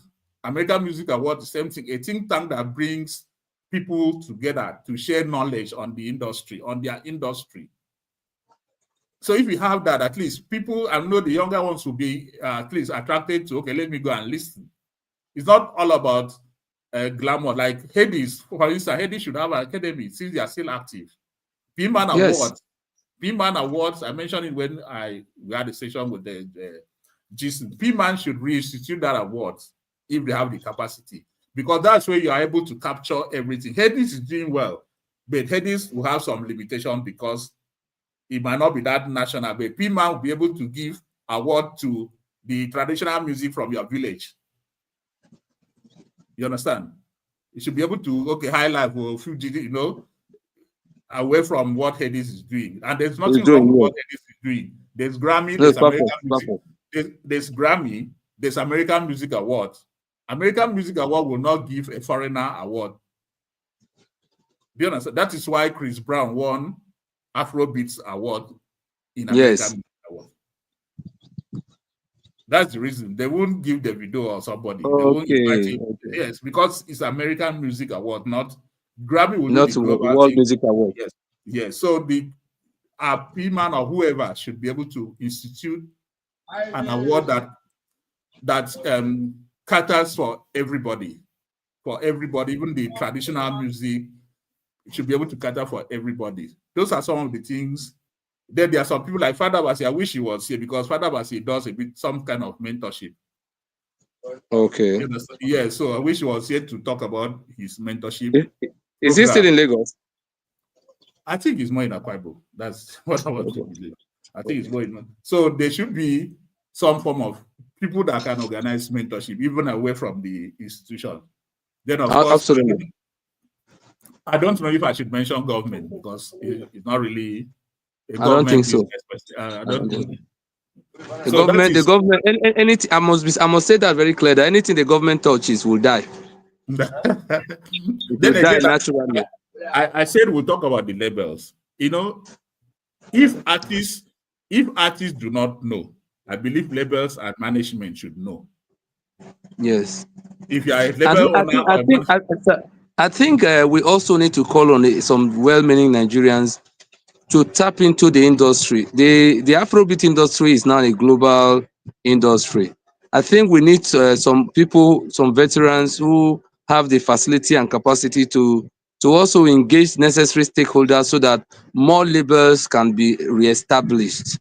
American Music Award, the same thing. A think tank that brings people together to share knowledge on the industry, on their industry. So if you have that, at least people, I know the younger ones will be at least attracted to, okay, let me go and listen. It's not all about glamour. Like Hades, for instance, Hades should have an academy since they are still active. P-Man Awards. P-Man Awards, I mentioned it when we had a session with the GC. P-Man should reinstitute that award if they have the capacity, because that's where you are able to capture everything. Hades is doing well, but Hades will have some limitation because it might not be that national, but P-Man will be able to give award to the traditional music from your village. You understand? You should be able to, okay, high life or Fuji, away from what Hades is doing. And there's nothing wrong with what Hades is doing. There's Grammy, there's American Music, there's Grammy, there's American Music Award. American Music Award will not give a foreigner award. Do you understand? That is why Chris Brown won Afrobeats Award in American Music Award. That's the reason. They won't give Davido or somebody. They won't invite him. Yes, because it's American Music Award, not Grammy will not World Music Award. Yes. So the P-Man or whoever should be able to institute an award that caters for everybody, even the traditional music. It should be able to cater for everybody. Those are some of the things. Then there are some people like Father Basi. I wish he was here, because Father Basi does some kind of mentorship. Okay. Yeah, so I wish he was here to talk about his mentorship. Is he still in Lagos? I think he's more in Akwa Ibom. That's what I want to believe. I think it's more in. So there should be some form of people that can organize mentorship, even away from the institution. Then, of course, absolutely. I don't know if I should mention government, because it's not really I don't think so. I don't think. The government, anything. I must say that very clear. That anything the government touches will die. It will die naturally. I said we'll talk about the labels. You know, if artists do not know, I believe labels and management should know. Yes. If you are a label owner, I think we also need to call on some well-meaning Nigerians to tap into the industry. The Afrobeat industry is now a global industry. I think we need some people, some veterans who have the facility and capacity to also engage necessary stakeholders so that more labels can be reestablished.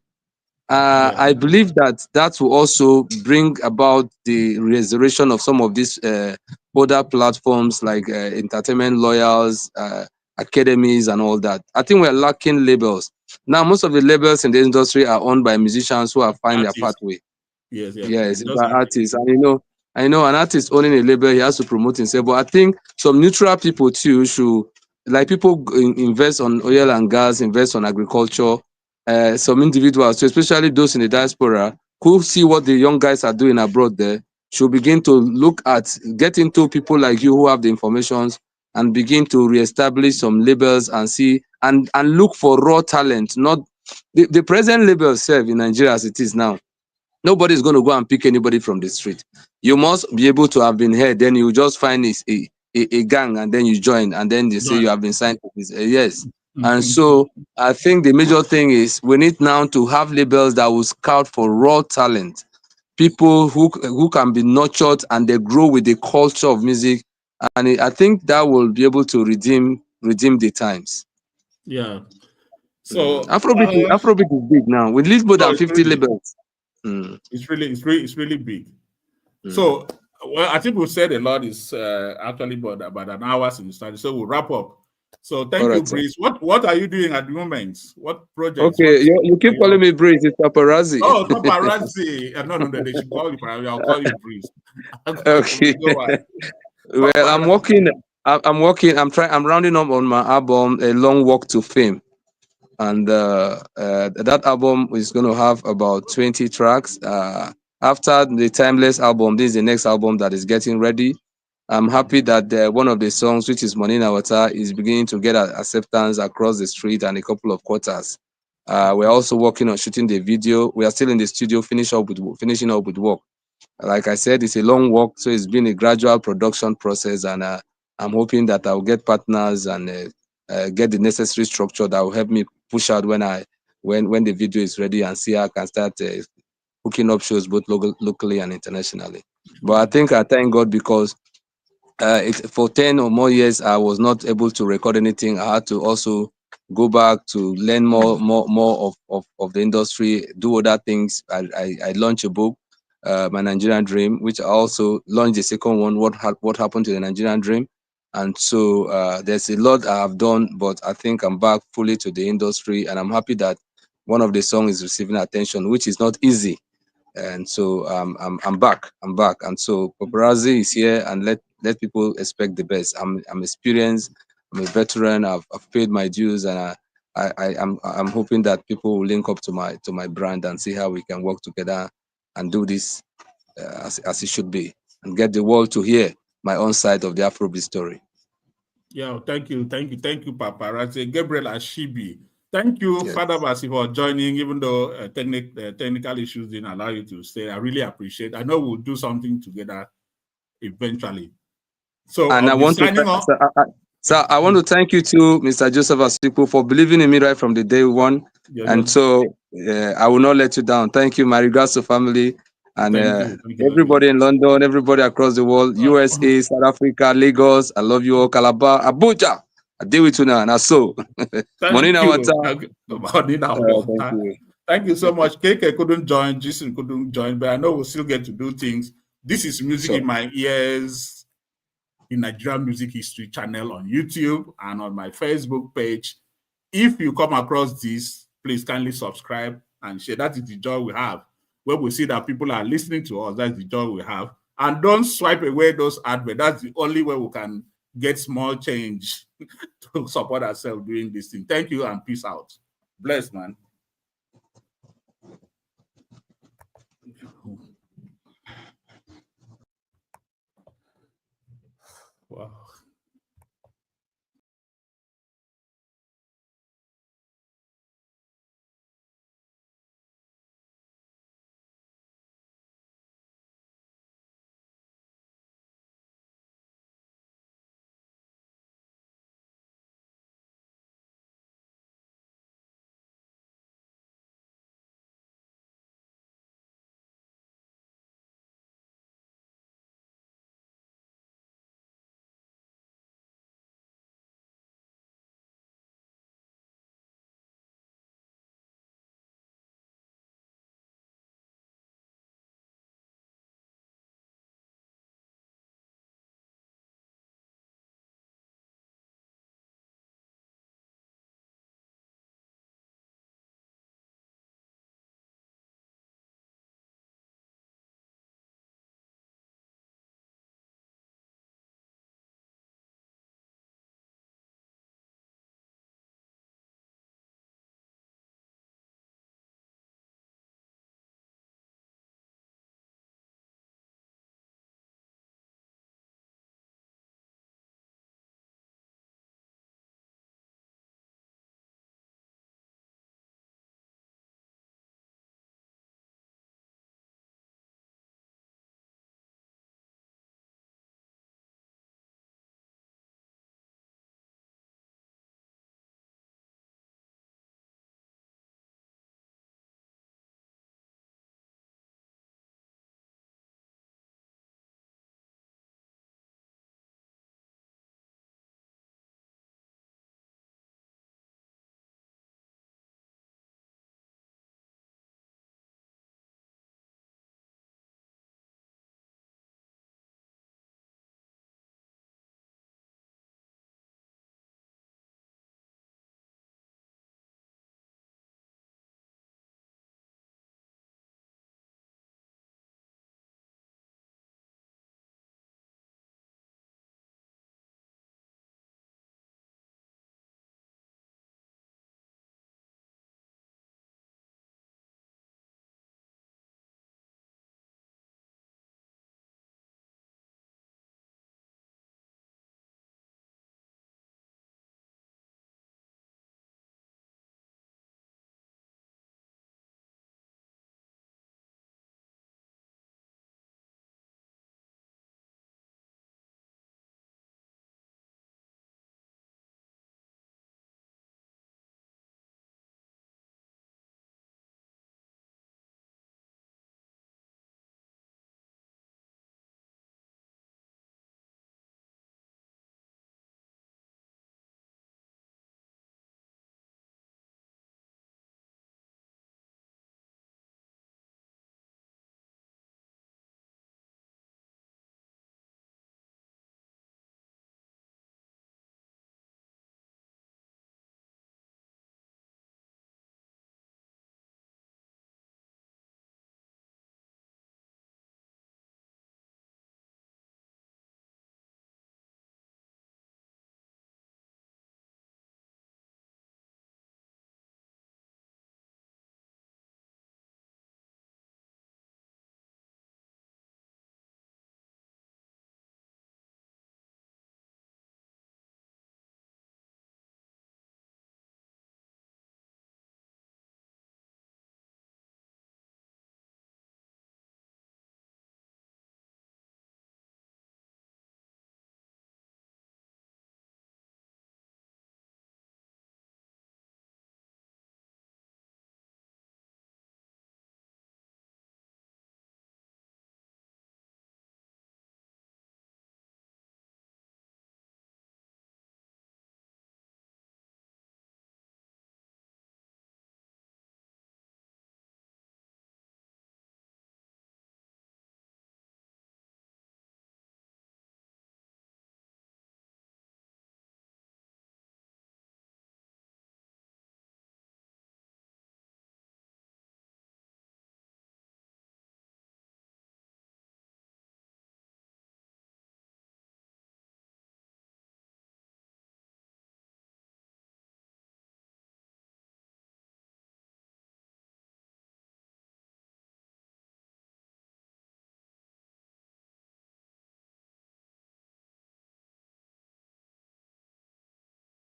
I believe that will also bring about the resurrection of some of these other platforms like entertainment lawyers, academies, and all that. I think we're lacking labels. Now, most of the labels in the industry are owned by musicians who have found their pathway. Yes, by artists. And I know an artist owning a label, he has to promote himself. But I think some neutral people too should, like people invest on oil and gas, invest on agriculture. Some individuals, so especially those in the diaspora, who see what the young guys are doing abroad there, should begin to look at, get into people like you who have the informations and begin to reestablish some labels and see and look for raw talent. Not the present labels serve in Nigeria as it is now. Nobody's going to go and pick anybody from the street. You must be able to have been here. Then you just find a gang and then you join and then they say you have been signed to this. Yes. And so I think the major thing is we need now to have labels that will scout for raw talent, people who can be nurtured and they grow with the culture of music. And I think that will be able to redeem the times. Yeah. So Afrobeat is big now. We need more than 50 labels. It's really big. So, well, I think we've said a lot. Is actually about an hour since we started, so we'll wrap up. So, thank you, Breeze. What are you doing at the moment? What projects? Okay, you keep calling me Breeze. It's paparazzi. Oh, paparazzi. No, they should call you paparazzi. I'll call you Breeze. Okay. Well, I'm working. I'm rounding up on my album, A Long Walk to Fame. And that album is going to have about 20 tracks. After the Timeless album, this is the next album that is getting ready. I'm happy that one of the songs, which is Money in Water, is beginning to get acceptance across the street and a couple of quarters. We're also working on shooting the video. We are still in the studio finishing up with work. Like I said, it's a long work, so it's been a gradual production process, and I'm hoping that I'll get partners and get the necessary structure that will help me push out when the video is ready and see how I can start hooking up shows both locally and internationally. But I thank God because for 10 or more years I was not able to record anything. I had to also go back to learn more of the industry, do other things. I launched a book, My Nigerian Dream, which I also launched the second one, What Happened to the Nigerian Dream. And so there's a lot I have done, but I think I'm back fully to the industry, and I'm happy that one of the songs is receiving attention, which is not easy. And so I'm back. And so paparazzi is here, and let people expect the best. I'm experienced. I'm a veteran. I've paid my dues, and I'm hoping that people will link up to my brand and see how we can work together and do this as it should be, and get the world to hear my own side of the Afrobeat story. Yeah, thank you, paparazzi. Gabriel Ashibi. Thank you, yes. Father Basi, for joining, even though technical issues didn't allow you to stay. I really appreciate it. I know we'll do something together eventually. So, and I want to thank you too, Mr. Joseph Asipo, for believing in me right from the day one. Yes, and so I will not let you down. Thank you. My regards to family and everybody in London, everybody across the world, USA, South Africa, Lagos. I love you all. Calabar, Abuja. I deal with you now, and so. Money in Water. Thank you so much. KK couldn't join, Jason couldn't join, but I know we'll still get to do things. This is Music in My Ears in Nigerian Music History channel on YouTube and on my Facebook page. If you come across this, please kindly subscribe and share. That is the joy we have. When we see that people are listening to us, that's the joy we have. And don't swipe away those adverts. That's the only way we can get small change to support ourselves doing this thing. Thank you and peace out. Bless, man. Wow.